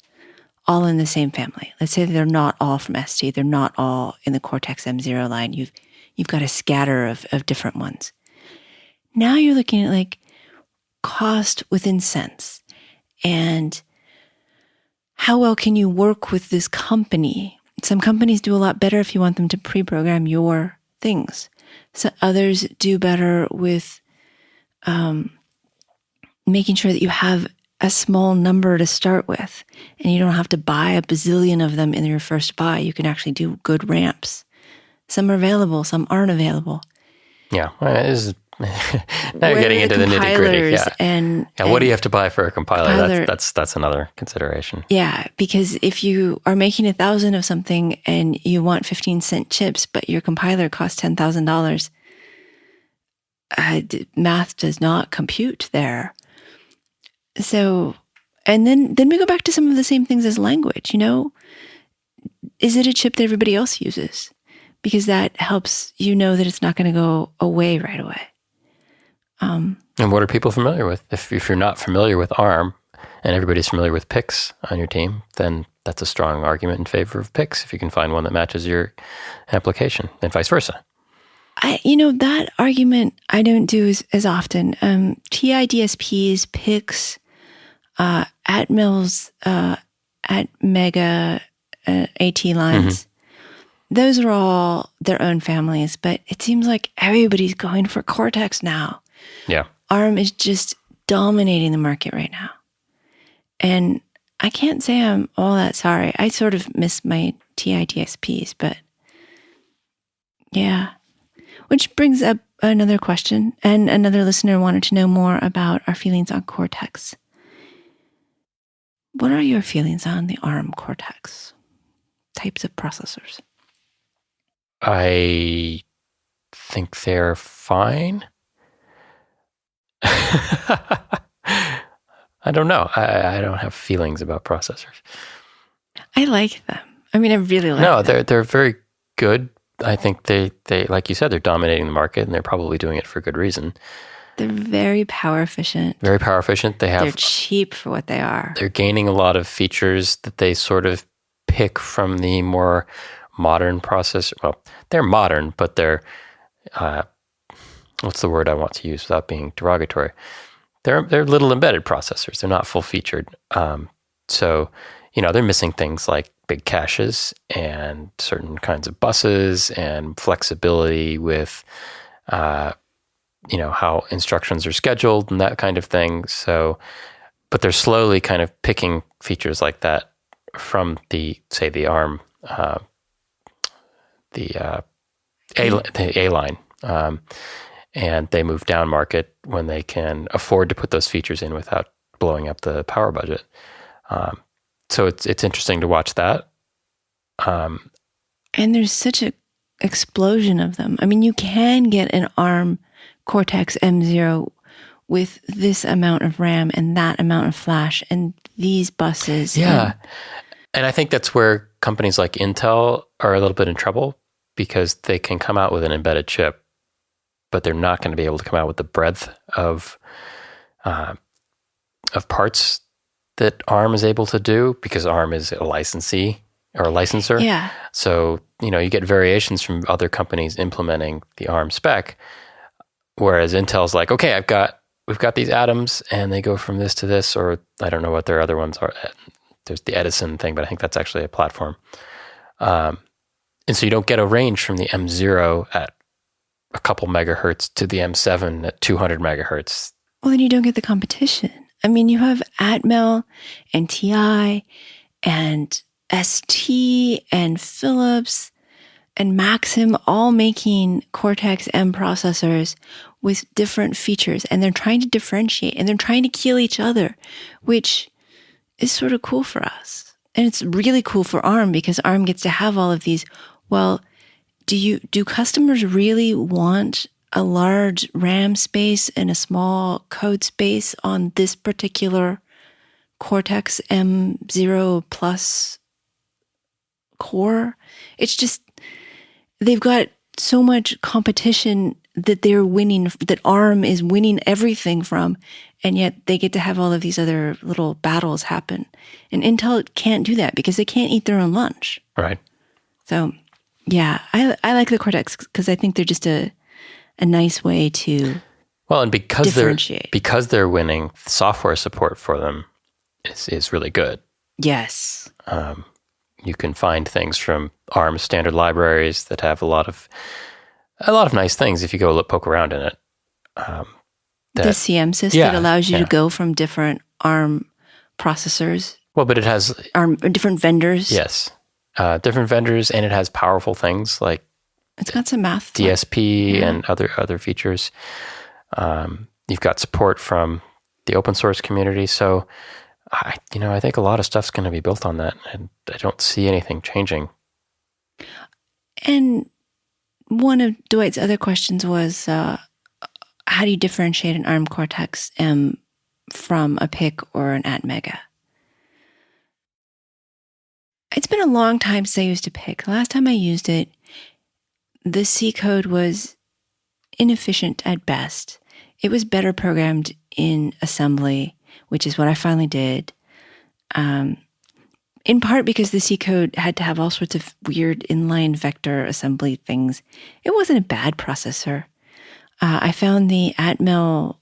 all in the same family. Let's say they're not all from ST. They're not all in the Cortex M0 line. You've got a scatter of different ones. Now you're looking at like cost within cents. And how well can you work with this company? Some companies do a lot better if you want them to pre-program your things. So others do better with making sure that you have a small number to start with, and you don't have to buy a bazillion of them in your first buy. You can actually do good ramps. Some are available, some aren't available. Yeah, now you're getting into the nitty gritty. Yeah. And what do you have to buy for a compiler? That's another consideration. Yeah, because if you are making 1,000 of something and you want 15-cent chips, but your compiler costs $10,000, math does not compute there. So, and then we go back to some of the same things as language. Is it a chip that everybody else uses? Because that helps that it's not going to go away right away. And what are people familiar with? If you're not familiar with ARM and everybody's familiar with PIX on your team, then that's a strong argument in favor of PIX if you can find one that matches your application, and vice versa. That argument I don't do as often. TI DSPs, PIX, Atmels, at Mega, AT lines, those are all their own families, but it seems like everybody's going for Cortex now. Yeah. ARM is just dominating the market right now. And I can't say I'm all that sorry. I sort of miss my TI DSPs, but yeah. Which brings up another question, and another listener wanted to know more about our feelings on Cortex. What are your feelings on the ARM Cortex types of processors? I think they're fine. I don't know. I don't have feelings about processors. I like them. I mean, I really like No, them. they're very good. I think they like you said, they're dominating the market, and they're probably doing it for good reason. They're very power efficient. Very power efficient. They're cheap for what they are. They're gaining a lot of features that they sort of pick from the more modern processor. Well, they're modern, but they're what's the word I want to use without being derogatory? They're little embedded processors. They're not full featured. So, they're missing things like big caches and certain kinds of buses and flexibility with, how instructions are scheduled and that kind of thing. So, but they're slowly kind of picking features like that from the ARM, the A line. And they move down market when they can afford to put those features in without blowing up the power budget. So it's interesting to watch that. And there's such an explosion of them. I mean, you can get an ARM Cortex M0 with this amount of RAM and that amount of flash and these buses. Yeah. And I think that's where companies like Intel are a little bit in trouble, because they can come out with an embedded chip, but they're not going to be able to come out with the breadth of parts that ARM is able to do, because ARM is a licensee or a licenser. Yeah. So, you get variations from other companies implementing the ARM spec, whereas Intel's like, okay, we've got these atoms and they go from this to this, or I don't know what their other ones are. There's the Edison thing, but I think that's actually a platform. And so you don't get a range from the M0 at a couple megahertz to the M7 at 200 megahertz. Well, then you don't get the competition. I mean, you have Atmel and TI and ST and Philips and Maxim all making Cortex M processors with different features, and they're trying to differentiate and they're trying to kill each other, which is sort of cool for us. And it's really cool for ARM, because ARM gets to have all of these. Well, do customers really want a large RAM space and a small code space on this particular Cortex M0 Plus core? It's just, they've got so much competition that they're winning, that ARM is winning everything from, and yet they get to have all of these other little battles happen. And Intel can't do that because they can't eat their own lunch. Right. So, yeah, I like the Cortex because I think they're just a nice way to and differentiate. because they're winning, software support for them is really good. Yes. You can find things from ARM standard libraries that have a lot of nice things if you go poke around in it. The CM sys that allows you to go from different ARM processors. Well, but it has different vendors. Yes, different vendors, and it has powerful things like it's got some math, DSP, and other features. You've got support from the open source community, so I think a lot of stuff's going to be built on that, and I don't see anything changing. And one of Dwight's other questions was, how do you differentiate an ARM Cortex M from a PIC or an Atmega? It's been a long time since I used a PIC. The last time I used it, the C code was inefficient at best. It was better programmed in assembly, which is what I finally did. In part because the C code had to have all sorts of weird inline vector assembly things. It wasn't a bad processor. I found the Atmel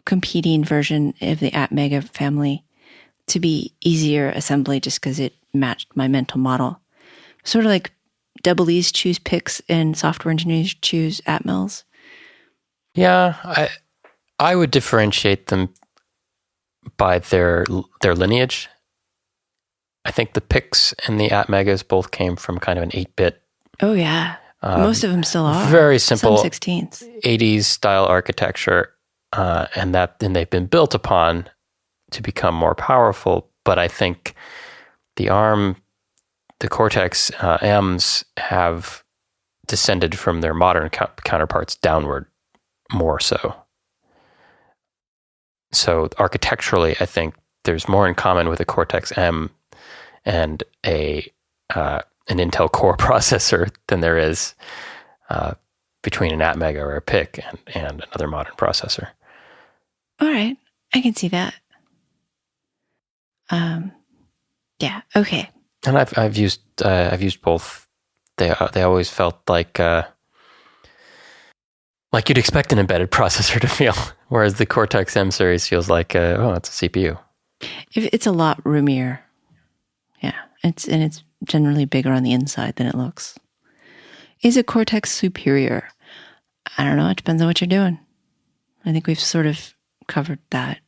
competing version of the Atmega family to be easier assembly just because it matched my mental model. Sort of like double E's choose PICs and software engineers choose Atmels. Yeah, I would differentiate them by their lineage. I think the PICs and the Atmegas both came from kind of an 8-bit. Oh, yeah. Most of them still are. Very simple. Some 16s. 80s style architecture, and they've been built upon to become more powerful. But I think the Cortex M's have descended from their modern counterparts downward more so. So architecturally, I think there's more in common with a Cortex M and a an Intel Core processor than there is between an Atmega or a PIC and another modern processor. All right. I can see that. Yeah. Okay. And I've used both. They always felt like you'd expect an embedded processor to feel, whereas the Cortex M series feels like it's a CPU. It's a lot roomier. Yeah. It's generally bigger on the inside than it looks. Is a Cortex superior? I don't know. It depends on what you're doing. I think we've sort of covered that.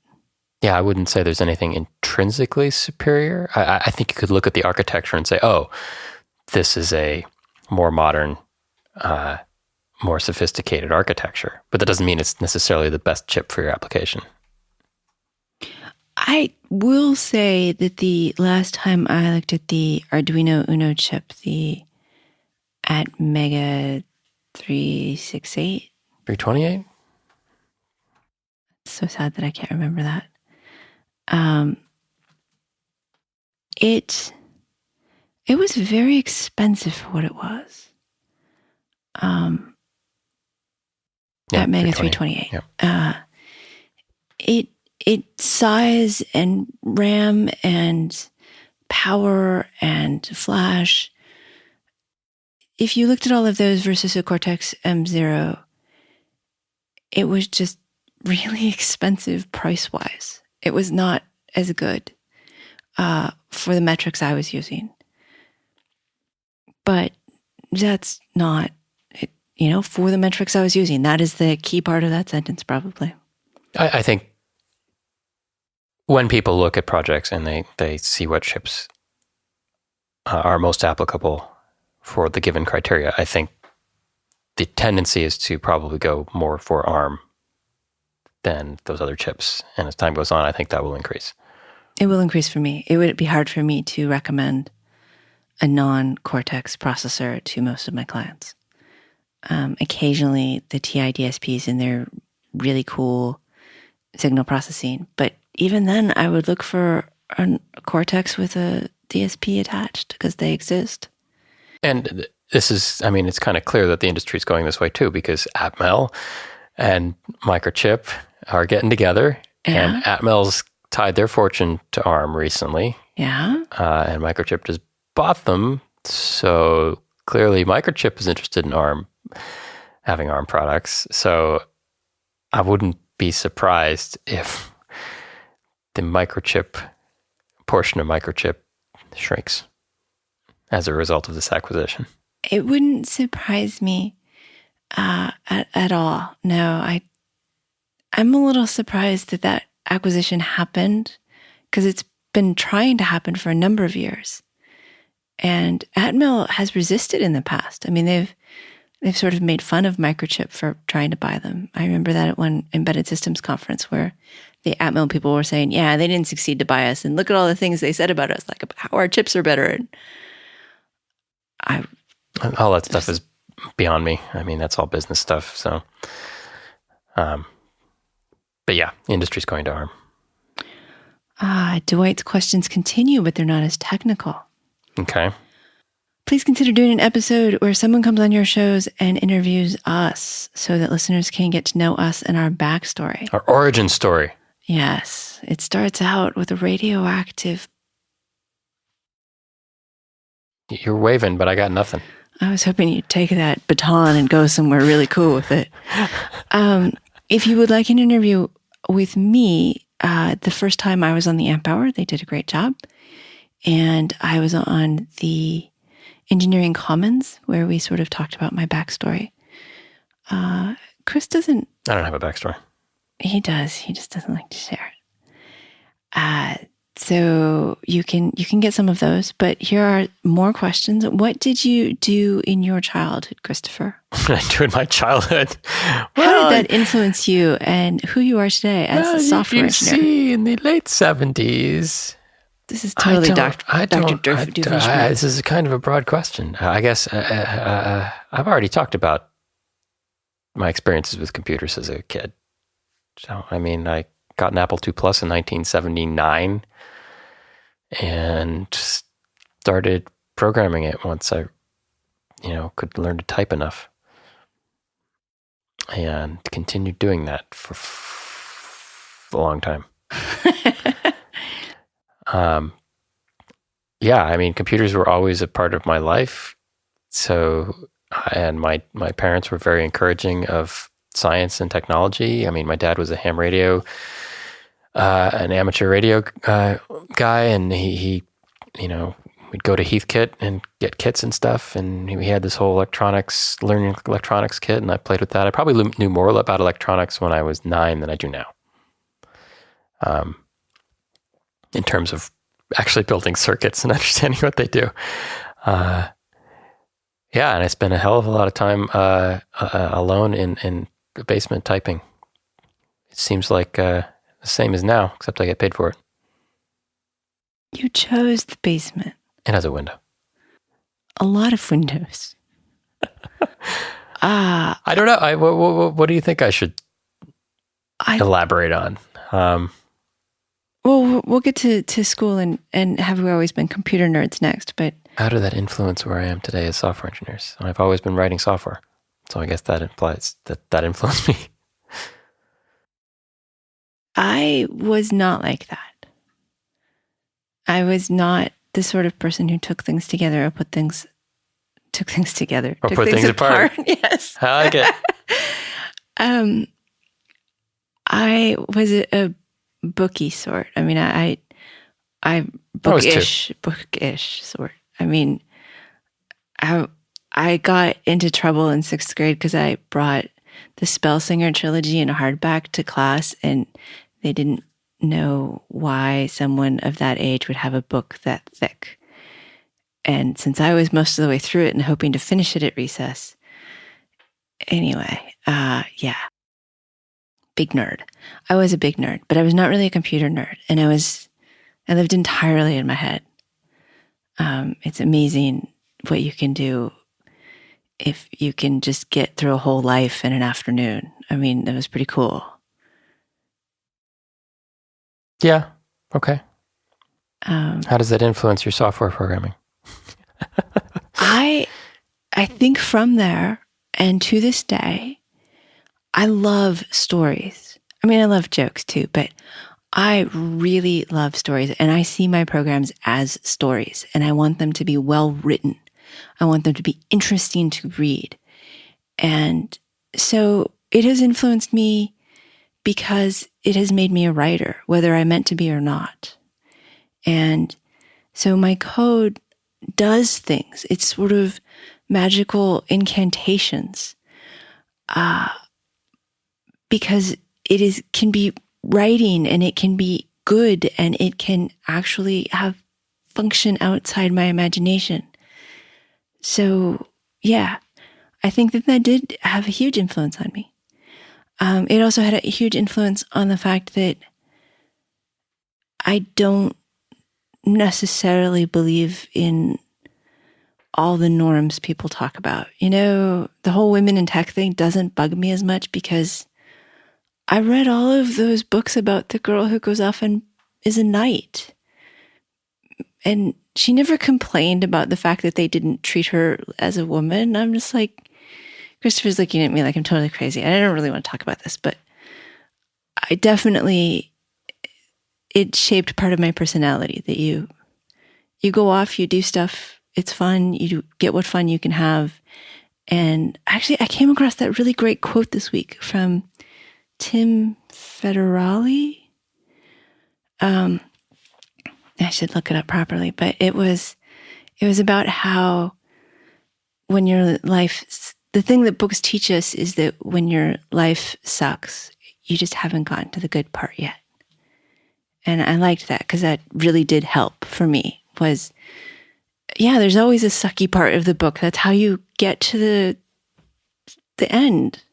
Yeah, I wouldn't say there's anything intrinsically superior. I think you could look at the architecture and say, oh, this is a more modern, more sophisticated architecture. But that doesn't mean it's necessarily the best chip for your application. I will say that the last time I looked at the Arduino Uno chip, the Atmega 368. 328? It's so sad that I can't remember that. It was very expensive for what it was. Atmega 328. Yep. It size and RAM and power and flash. If you looked at all of those versus a Cortex M0, it was just really expensive price-wise. It was not as good for the metrics I was using. But that's not, for the metrics I was using. That is the key part of that sentence, probably. I think when people look at projects and they see what chips are most applicable for the given criteria, I think the tendency is to probably go more for ARM than those other chips. And as time goes on, I think that will increase. It will increase for me. It would be hard for me to recommend a non-Cortex processor to most of my clients. Occasionally, the TI DSPs and their really cool signal processing. But even then, I would look for a Cortex with a DSP attached because they exist. And this is, it's kind of clear that the industry is going this way too, because Atmel and Microchip are getting together, and Atmel's tied their fortune to ARM recently. Yeah. And Microchip just bought them. So clearly Microchip is interested in ARM, having ARM products. So I wouldn't be surprised if the Microchip portion of Microchip shrinks as a result of this acquisition. It wouldn't surprise me at all. No, I'm a little surprised that acquisition happened because it's been trying to happen for a number of years. And Atmel has resisted in the past. They've sort of made fun of Microchip for trying to buy them. I remember that at one embedded systems conference where the Atmel people were saying, yeah, they didn't succeed to buy us. And look at all the things they said about us, like how our chips are better. And all that stuff is beyond me. That's all business stuff. So, but yeah, the industry's going to ARM. Dwight's questions continue, but they're not as technical. Okay. Please consider doing an episode where someone comes on your shows and interviews us so that listeners can get to know us and our backstory. Our origin story. Yes. It starts out with a radioactive... You're waving, but I got nothing. I was hoping you'd take that baton and go somewhere really cool with it. If you would like an interview with me, the first time I was on the Amp Hour, they did a great job. And I was on the Engineering Commons, where we sort of talked about my backstory. Chris doesn't... I don't have a backstory. He does. He just doesn't like to share it. So you can get some of those, but here are more questions. What did you do in your childhood, Christopher? What did I do in my childhood? How did that influence you and who you are today as a software engineer? See, in the late 70s... This is totally Dr. Doofenshmirtz. This is kind of a broad question. I guess I've already talked about my experiences with computers as a kid. So, I got an Apple II Plus in 1979 and started programming it once I, could learn to type enough, and continued doing that for a long time. Yeah, I mean, computers were always a part of my life. So, and my parents were very encouraging of science and technology. I mean, my dad was a ham radio, an amateur radio guy, and he we'd go to Heathkit and get kits and stuff. And he had this whole learning electronics kit, and I played with that. I probably knew more about electronics when I was 9 than I do now. In terms of actually building circuits and understanding what they do. Yeah, and I spent a hell of a lot of time alone in the basement typing. It seems like the same as now, except I get paid for it. You chose the basement. It has a window. A lot of windows. I don't know. What do you think I should elaborate on? Well, we'll get to school and have we always been computer nerds next, but... How did that influence where I am today as software engineers? And I've always been writing software. So I guess that implies that influenced me. I was not like that. I was not the sort of person who took things together or took things together. Or put things apart. Yes. I like it. I was a booky sort. I mean, I bookish sort. I mean, I got into trouble in 6th grade because I brought the Spellsinger trilogy in a hardback to class, and they didn't know why someone of that age would have a book that thick. And since I was most of the way through it and hoping to finish it at recess, anyway, yeah. Big nerd. I was a big nerd, but I was not really a computer nerd. And I lived entirely in my head. It's amazing what you can do if you can just get through a whole life in an afternoon. I mean, it was pretty cool. Yeah. Okay. How does that influence your software programming? I think from there and to this day, I love stories. I mean, I love jokes too, but I really love stories, and I see my programs as stories, and I want them to be well written. I want them to be interesting to read. And so it has influenced me because it has made me a writer, whether I meant to be or not. And so my code does things. It's sort of magical incantations, because it can be writing, and it can be good, and it can actually have function outside my imagination. So yeah, I think that did have a huge influence on me. It also had a huge influence on the fact that I don't necessarily believe in all the norms people talk about. The whole women in tech thing doesn't bug me as much because I read all of those books about the girl who goes off and is a knight. And she never complained about the fact that they didn't treat her as a woman. I'm just like, Christopher's looking at me like I'm totally crazy. I don't really want to talk about this, but I definitely, it shaped part of my personality that you go off, you do stuff, it's fun, you get what fun you can have. And actually, I came across that really great quote this week from Tim Federale. I should look it up properly, but it was about how when your life, the thing that books teach us is that when your life sucks, you just haven't gotten to the good part yet. And I liked that because that really did help for me. Was, yeah, there's always a sucky part of the book. That's how you get to the end.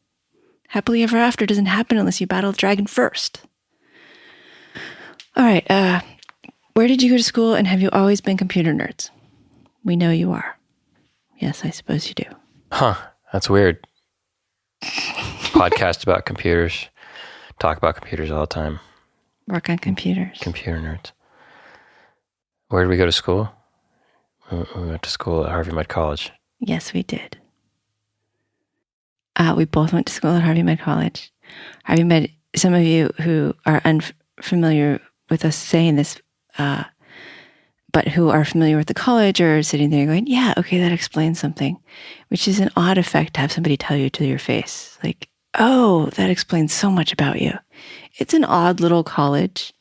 Happily ever after doesn't happen unless you battle the dragon first. All right. Where did you go to school, and have you always been computer nerds? We know you are. Yes, I suppose you do. Huh. That's weird. Podcast about computers. Talk about computers all the time. Work on computers. Computer nerds. Where did we go to school? We went to school at Harvey Mudd College. Yes, we did. We both went to school at Harvey Mudd College. Harvey Mudd, some of you who are unfamiliar with us saying this, but who are familiar with the college are sitting there going, yeah, okay, that explains something, which is an odd effect to have somebody tell you to your face. Like, oh, that explains so much about you. It's an odd little college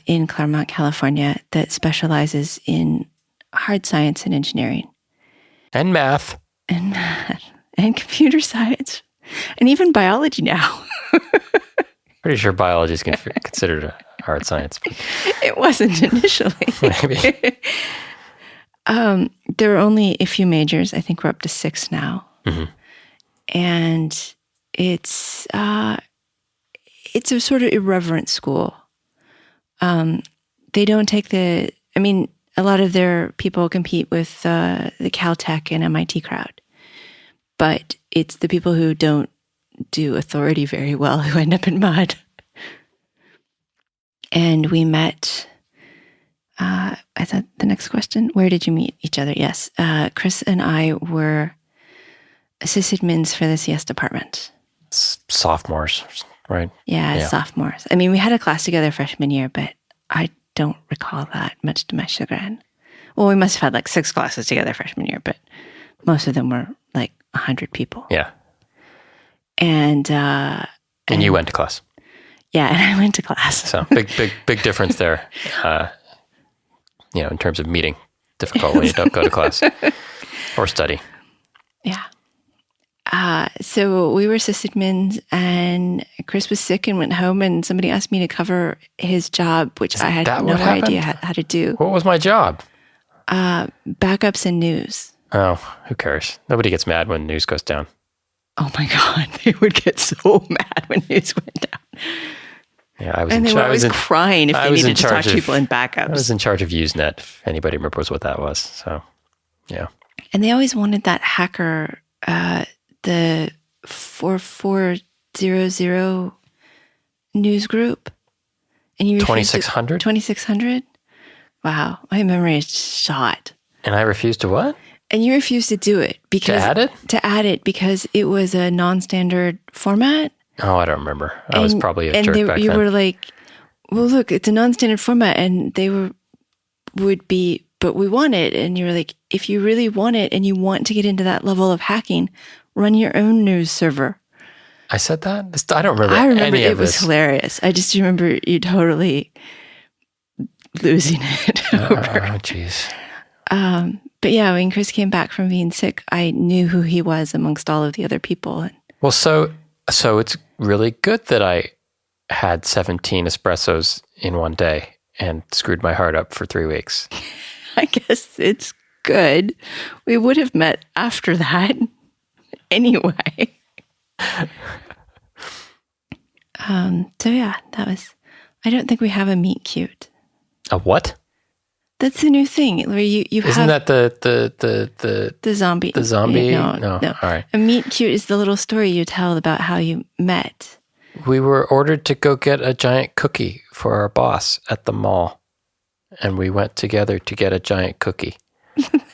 in Claremont, California that specializes in hard science and engineering. And math. And math. And computer science. And even biology now. Pretty sure biology is considered a hard science. It wasn't initially. Maybe. There are only a few majors. I think we're up to 6 now. Mm-hmm. And it's a sort of irreverent school. They don't take a lot of their people compete with the Caltech and MIT crowd. But it's the people who don't do authority very well who end up in Mudd. And we met, I thought the next question, where did you meet each other? Yes, Chris and I were sysadmins for the CS department. Sophomores, right? Yeah, sophomores. I mean, we had a class together freshman year, but I don't recall that, much to my chagrin. Well, we must have had like 6 classes together freshman year, but most of them were like 100 people. Yeah. And you went to class. Yeah, and I went to class. So big difference there. In terms of meeting, difficult when you don't go to class or study. Yeah. So we were sysadmins, and Chris was sick and went home, and somebody asked me to cover his job, which I had no idea how to do. What was my job? Backups and news. Oh, who cares? Nobody gets mad when news goes down. Oh my God, they would get so mad when news went down. Yeah, they were always crying if they needed to talk to people in backups. I was in charge of Usenet, if anybody remembers what that was. So, yeah. And they always wanted that hacker, the 4400 news group. And you 2600? 2600? Wow, my memory is shot. And I refused to what? And you refused to do it because to add it because it was a non-standard format. Oh, I don't remember. I was probably a jerk back then. You were like, "Well, look, it's a non-standard format," and they would be, "But we want it." And you were like, "If you really want it and you want to get into that level of hacking, run your own news server." I said that? I don't remember. I remember any it of was this. hilarious. I just remember you totally losing it. Oh, jeez. But yeah, when Chris came back from being sick, I knew who he was amongst all of the other people. Well, so it's really good that I had 17 espressos in one day and screwed my heart up for 3 weeks. I guess it's good. We would have met after that anyway. So yeah, that was, I don't think we have a meet cute. A what? That's the new thing where you Isn't have... that the zombie? The zombie? No. All right. A meet cute is the little story you tell about how you met. We were ordered to go get a giant cookie for our boss at the mall. And we went together to get a giant cookie.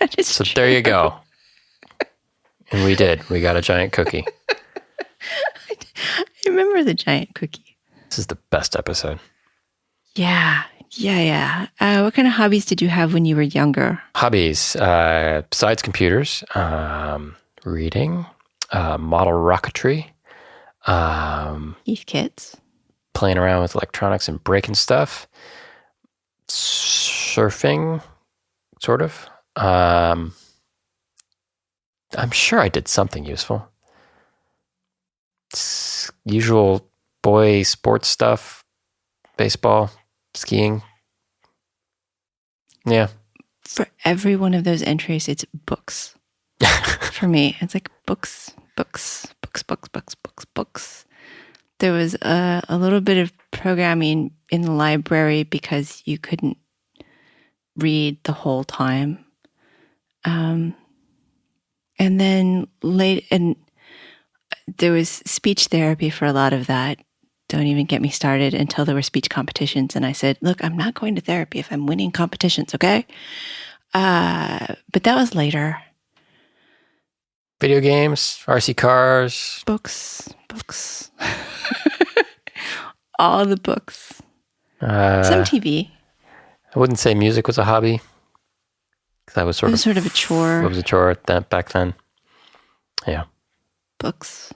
That is so true. There you go. And we did. We got a giant cookie. I remember the giant cookie. This is the best episode. Yeah. What kind of hobbies did you have when you were younger? Hobbies, besides computers, reading, model rocketry, Heath Kits. playing around with electronics and breaking stuff, surfing, sort of. I'm sure I did something useful. Usual boy sports stuff, baseball, skiing. Yeah. For every one of those entries, it's books. For me, it's like books. There was a little bit of programming in the library because you couldn't read the whole time. And then there was speech therapy for a lot of that. Don't even get me started until there were speech competitions. And I said, look, I'm not going to therapy if I'm winning competitions, okay? But that was later. Video games, RC cars. Books. All the books. Some TV. I wouldn't say music was a hobby. Because that was sort of a chore. It was a chore back then. Yeah. Books.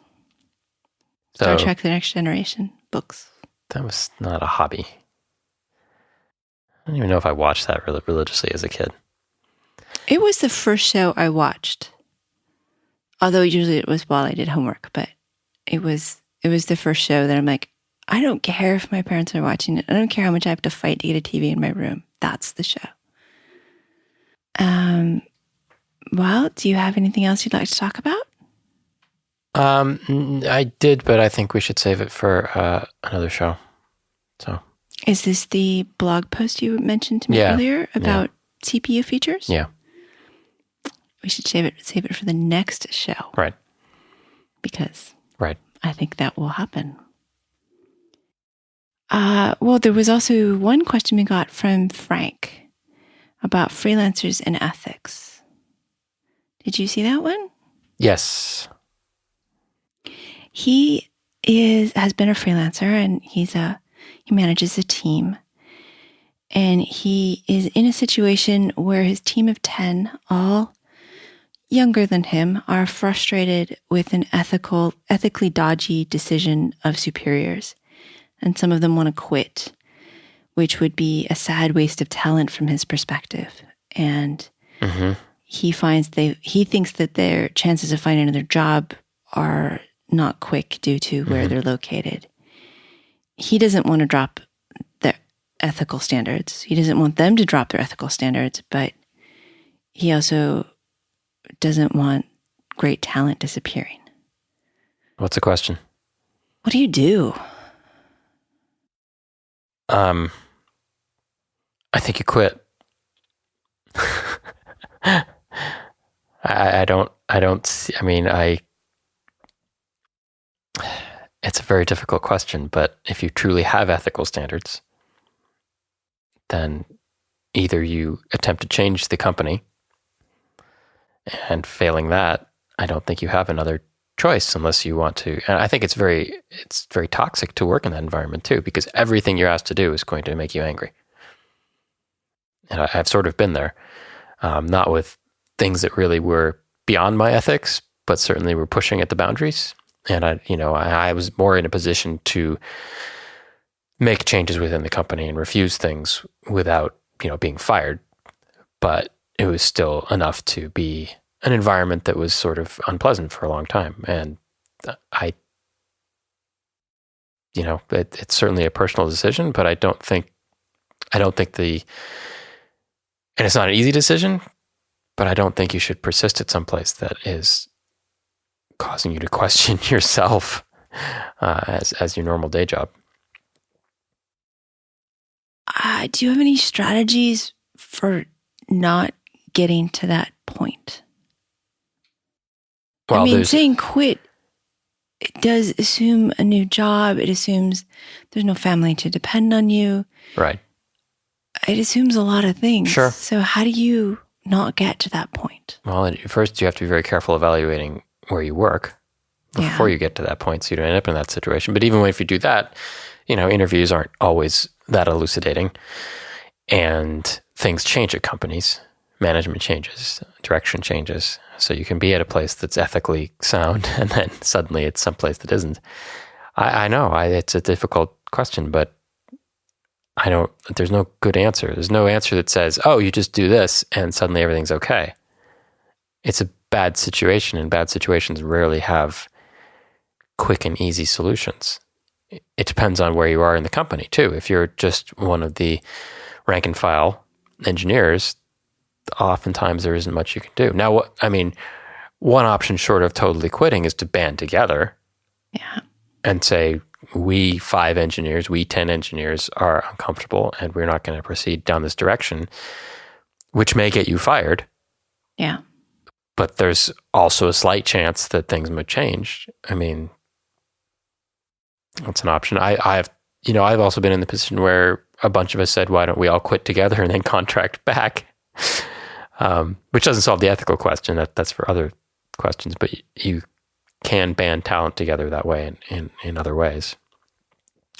So, Star Trek: The Next Generation. Books. That was not a hobby. I don't even know if I watched that really religiously as a kid. It was the first show I watched. Although usually it was while I did homework, but it was the first show that I'm like, I don't care if my parents are watching it. I don't care how much I have to fight to get a TV in my room. That's the show. Well, do you have anything else you'd like to talk about? I did, but I think we should save it for another show. So, is this the blog post you mentioned to me earlier about CPU features? Yeah. We should save it for the next show. Right. Because right. I think that will happen. Well, there was also one question we got from Frank about freelancers and ethics. Did you see that one? Yes. He has been a freelancer, and he manages a team. And he is in a situation where his team of 10, all younger than him, are frustrated with an ethically dodgy decision of superiors. And some of them want to quit, which would be a sad waste of talent from his perspective. And he thinks that their chances of finding another job are not quick due to where they're located. He doesn't want to drop their ethical standards. He doesn't want them to drop their ethical standards, but he also doesn't want great talent disappearing. What's the question? What do you do? I think you quit. I don't see, it's a very difficult question, but if you truly have ethical standards, then either you attempt to change the company, and failing that, I don't think you have another choice unless you want to. And I think it's very toxic to work in that environment too, because everything you're asked to do is going to make you angry. And I've sort of been there, not with things that really were beyond my ethics, but certainly were pushing at the boundaries. And I was more in a position to make changes within the company and refuse things without, being fired. But it was still enough to be an environment that was sort of unpleasant for a long time. And it's certainly a personal decision, but I don't think and it's not an easy decision, but I don't think you should persist at some place that is causing you to question yourself as your normal day job. Do you have any strategies for not getting to that point? Well, saying quit, it does assume a new job. It assumes there's no family to depend on you. Right. It assumes a lot of things. Sure. So how do you not get to that point? Well, first you have to be very careful evaluating where you work before you get to that point, so you don't end up in that situation. But even if you do that, interviews aren't always that elucidating, and things change at companies. Management changes, direction changes. So you can be at a place that's ethically sound, and then suddenly it's someplace that isn't. I know it's a difficult question, but there's no good answer. There's no answer that says, oh, you just do this and suddenly everything's okay. It's a bad situation, and bad situations rarely have quick and easy solutions. It depends on where you are in the company too. If you're just one of the rank and file engineers, oftentimes there isn't much you can do. Now, one option short of totally quitting is to band together and say, we 5 engineers, we 10 engineers are uncomfortable and we're not going to proceed down this direction, which may get you fired. Yeah. But there's also a slight chance that things might change. That's an option. I've also been in the position where a bunch of us said, why don't we all quit together and then contract back? which doesn't solve the ethical question. That's for other questions, but you can band talent together that way in other ways.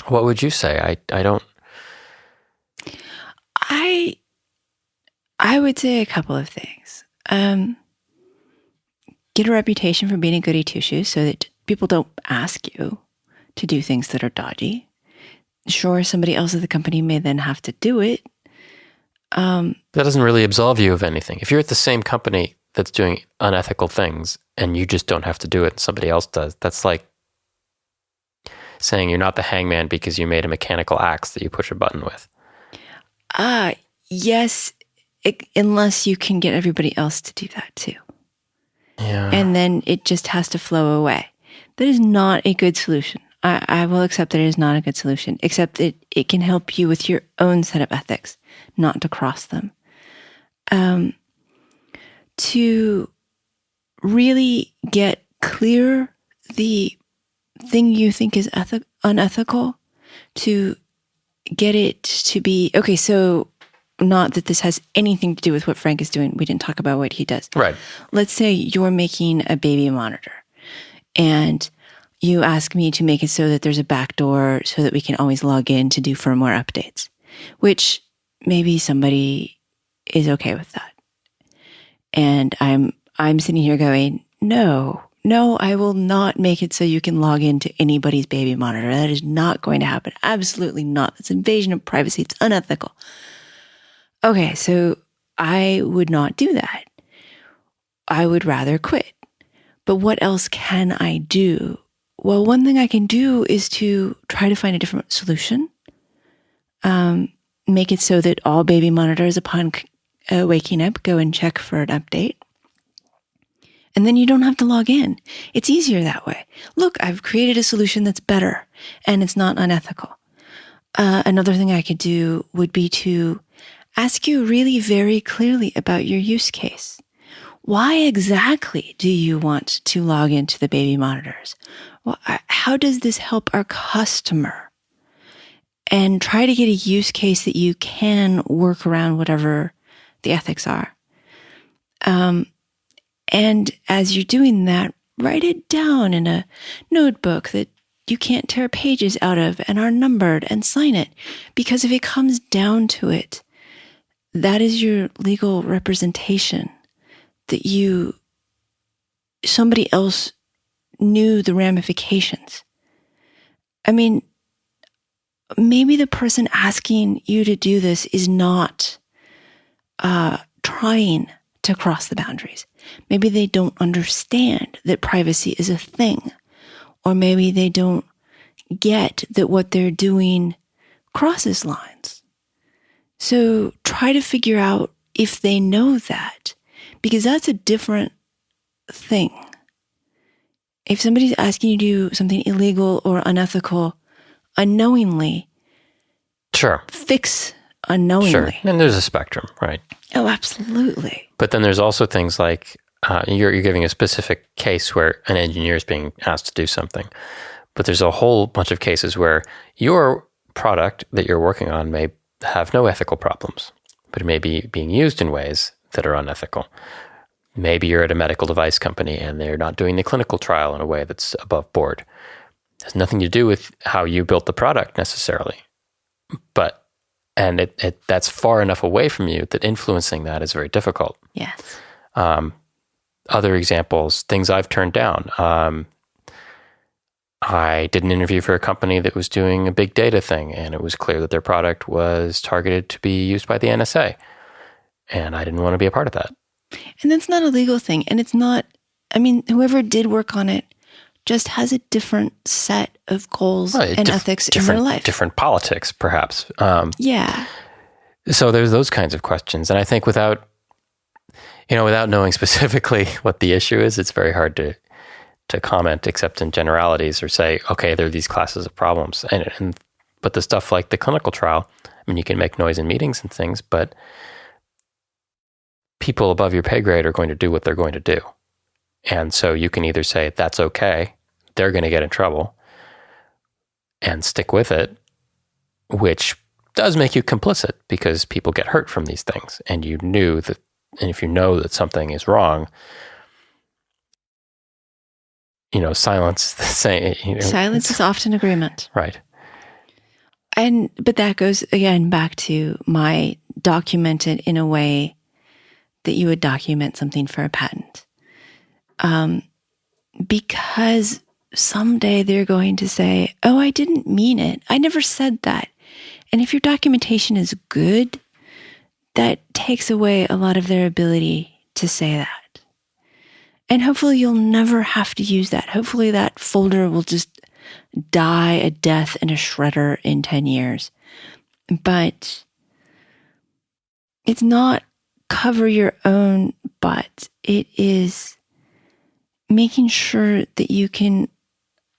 What would you say? I don't. I would say a couple of things. Get a reputation for being a goody two-shoes so that people don't ask you to do things that are dodgy. Sure, somebody else at the company may then have to do it. That doesn't really absolve you of anything. If you're at the same company that's doing unethical things and you just don't have to do it and somebody else does, that's like saying you're not the hangman because you made a mechanical axe that you push a button with. Yes, unless you can get everybody else to do that too. Yeah. And then it just has to flow away. That is not a good solution. I will accept that it is not a good solution, except it can help you with your own set of ethics, not to cross them. To really get clear the thing you think is unethical, to get it to be, okay, so not that this has anything to do with what Frank is doing. We didn't talk about what he does. Right. Let's say you're making a baby monitor and you ask me to make it so that there's a backdoor so that we can always log in to do firmware updates, which maybe somebody is okay with that. And I'm sitting here going, no, I will not make it so you can log into anybody's baby monitor. That is not going to happen. Absolutely not. It's invasion of privacy. It's unethical. Okay, so I would not do that. I would rather quit. But what else can I do? Well, one thing I can do is to try to find a different solution. Make it so that all baby monitors upon waking up go and check for an update. And then you don't have to log in. It's easier that way. Look, I've created a solution that's better and it's not unethical. Another thing I could do would be to ask you really very clearly about your use case. Why exactly do you want to log into the baby monitors? Well, how does this help our customer? And try to get a use case that you can work around whatever the ethics are. And as you're doing that, write it down in a notebook that you can't tear pages out of and are numbered, and sign it. Because if it comes down to it, that is your legal representation that somebody else knew the ramifications. I mean, maybe the person asking you to do this is not trying to cross the boundaries. Maybe they don't understand that privacy is a thing, or maybe they don't get that what they're doing crosses lines. So try to figure out if they know that, because that's a different thing. If somebody's asking you to do something illegal or unethical unknowingly, sure. Fix unknowingly. Sure. And there's a spectrum, right? Oh, absolutely. But then there's also things like you're giving a specific case where an engineer is being asked to do something. But there's a whole bunch of cases where your product that you're working on may have no ethical problems, but it may be being used in ways that are unethical. Maybe you're at a medical device company and they're not doing the clinical trial in a way that's above board. It has nothing to do with how you built the product necessarily. But that's far enough away from you that influencing that is very difficult. Yes. Other examples, things I've turned down. I did an interview for a company that was doing a big data thing, and it was clear that their product was targeted to be used by the NSA. And I didn't want to be a part of that. And that's not a legal thing. And it's not, I mean, whoever did work on it just has a different set of goals and ethics in their life. Different politics, perhaps. Yeah. So there's those kinds of questions. And I think without knowing specifically what the issue is, it's very hard to comment except in generalities or say, okay, there are these classes of problems. But the stuff like the clinical trial, I mean, you can make noise in meetings and things, but people above your pay grade are going to do what they're going to do. And so you can either say, that's okay, they're going to get in trouble, and stick with it, which does make you complicit because people get hurt from these things. And you knew that and if you know that something is wrong, silence the same. Silence is often agreement. Right. But that goes again back to my document it in a way that you would document something for a patent. Because someday they're going to say, oh, I didn't mean it. I never said that. And if your documentation is good, that takes away a lot of their ability to say that. And hopefully you'll never have to use that. Hopefully that folder will just die a death in a shredder in 10 years. But it's not cover your own butt. It is making sure that you can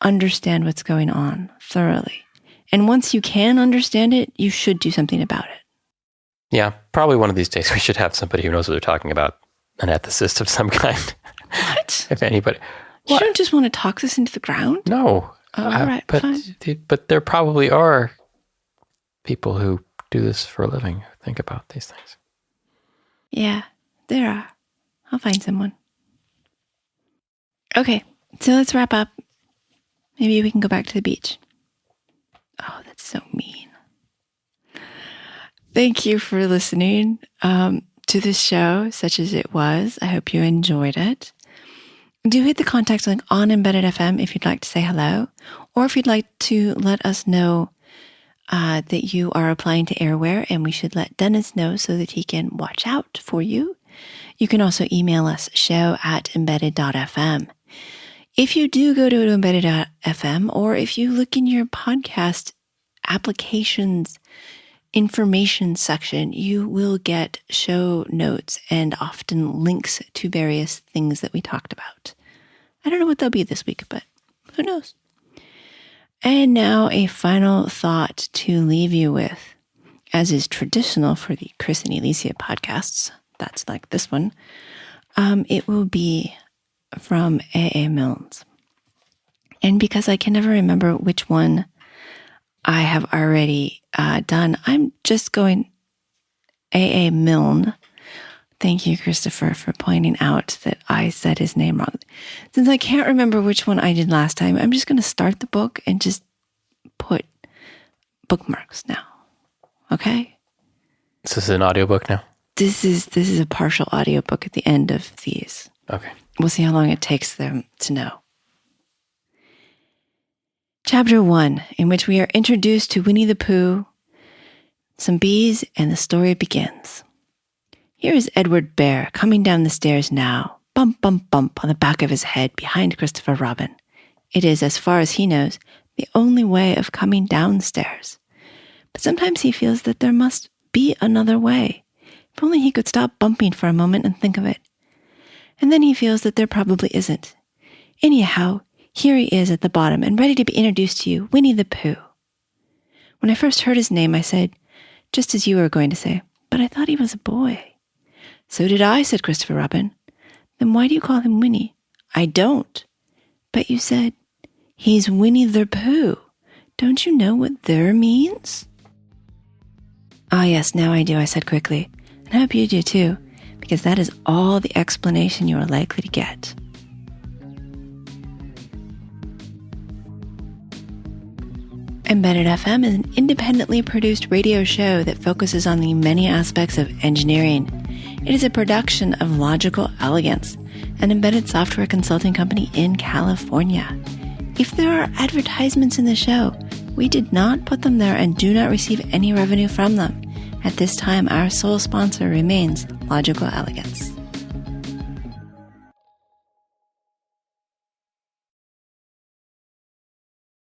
understand what's going on thoroughly. And once you can understand it, you should do something about it. Yeah, probably one of these days we should have somebody who knows what they're talking about, an ethicist of some kind. What? If anybody. You don't just want to talk this into the ground? No. Oh, all right, fine. But there probably are people who do this for a living, who think about these things. Yeah, there are. I'll find someone. Okay, so let's wrap up. Maybe we can go back to the beach. Oh, that's so mean. Thank you for listening to this show, such as it was. I hope you enjoyed it. Do hit the contact link on Embedded FM if you'd like to say hello, or if you'd like to let us know that you are applying to Airware and we should let Dennis know so that he can watch out for you. You can also email us show@embedded.fm. If you do go to embedded.fm, or if you look in your podcast applications information section, you will get show notes and often links to various things that we talked about. I don't know what they'll be this week, but who knows? And now a final thought to leave you with, as is traditional for the Chris and Alicia podcasts. That's like this one. It will be from A.A. Milne's. And because I can never remember which one I have already done, I'm just going A.A. Milne. Thank you, Christopher, for pointing out that I said his name wrong. Since I can't remember which one I did last time, I'm just going to start the book and just put bookmarks now. Okay? Is this an audiobook now? This is a partial audiobook at the end of these. Okay. We'll see how long it takes them to know. Chapter 1, in which we are introduced to Winnie the Pooh, some bees, and the story begins. Here is Edward Bear coming down the stairs now, bump, bump, bump on the back of his head behind Christopher Robin. It is, as far as he knows, the only way of coming downstairs. But sometimes he feels that there must be another way. If only he could stop bumping for a moment and think of it. And then he feels that there probably isn't. Anyhow, here he is at the bottom and ready to be introduced to you, Winnie the Pooh. When I first heard his name, I said, just as you were going to say, but I thought he was a boy. So did I, said Christopher Robin. Then why do you call him Winnie? I don't. But you said, he's Winnie the Pooh. Don't you know what "there" means? Ah, yes, now I do, I said quickly. And I hope you do too, because that is all the explanation you are likely to get. Embedded FM is an independently produced radio show that focuses on the many aspects of engineering. It is a production of Logical Elegance, an embedded software consulting company in California. If there are advertisements in the show, we did not put them there and do not receive any revenue from them. At this time, our sole sponsor remains Logical Elegance.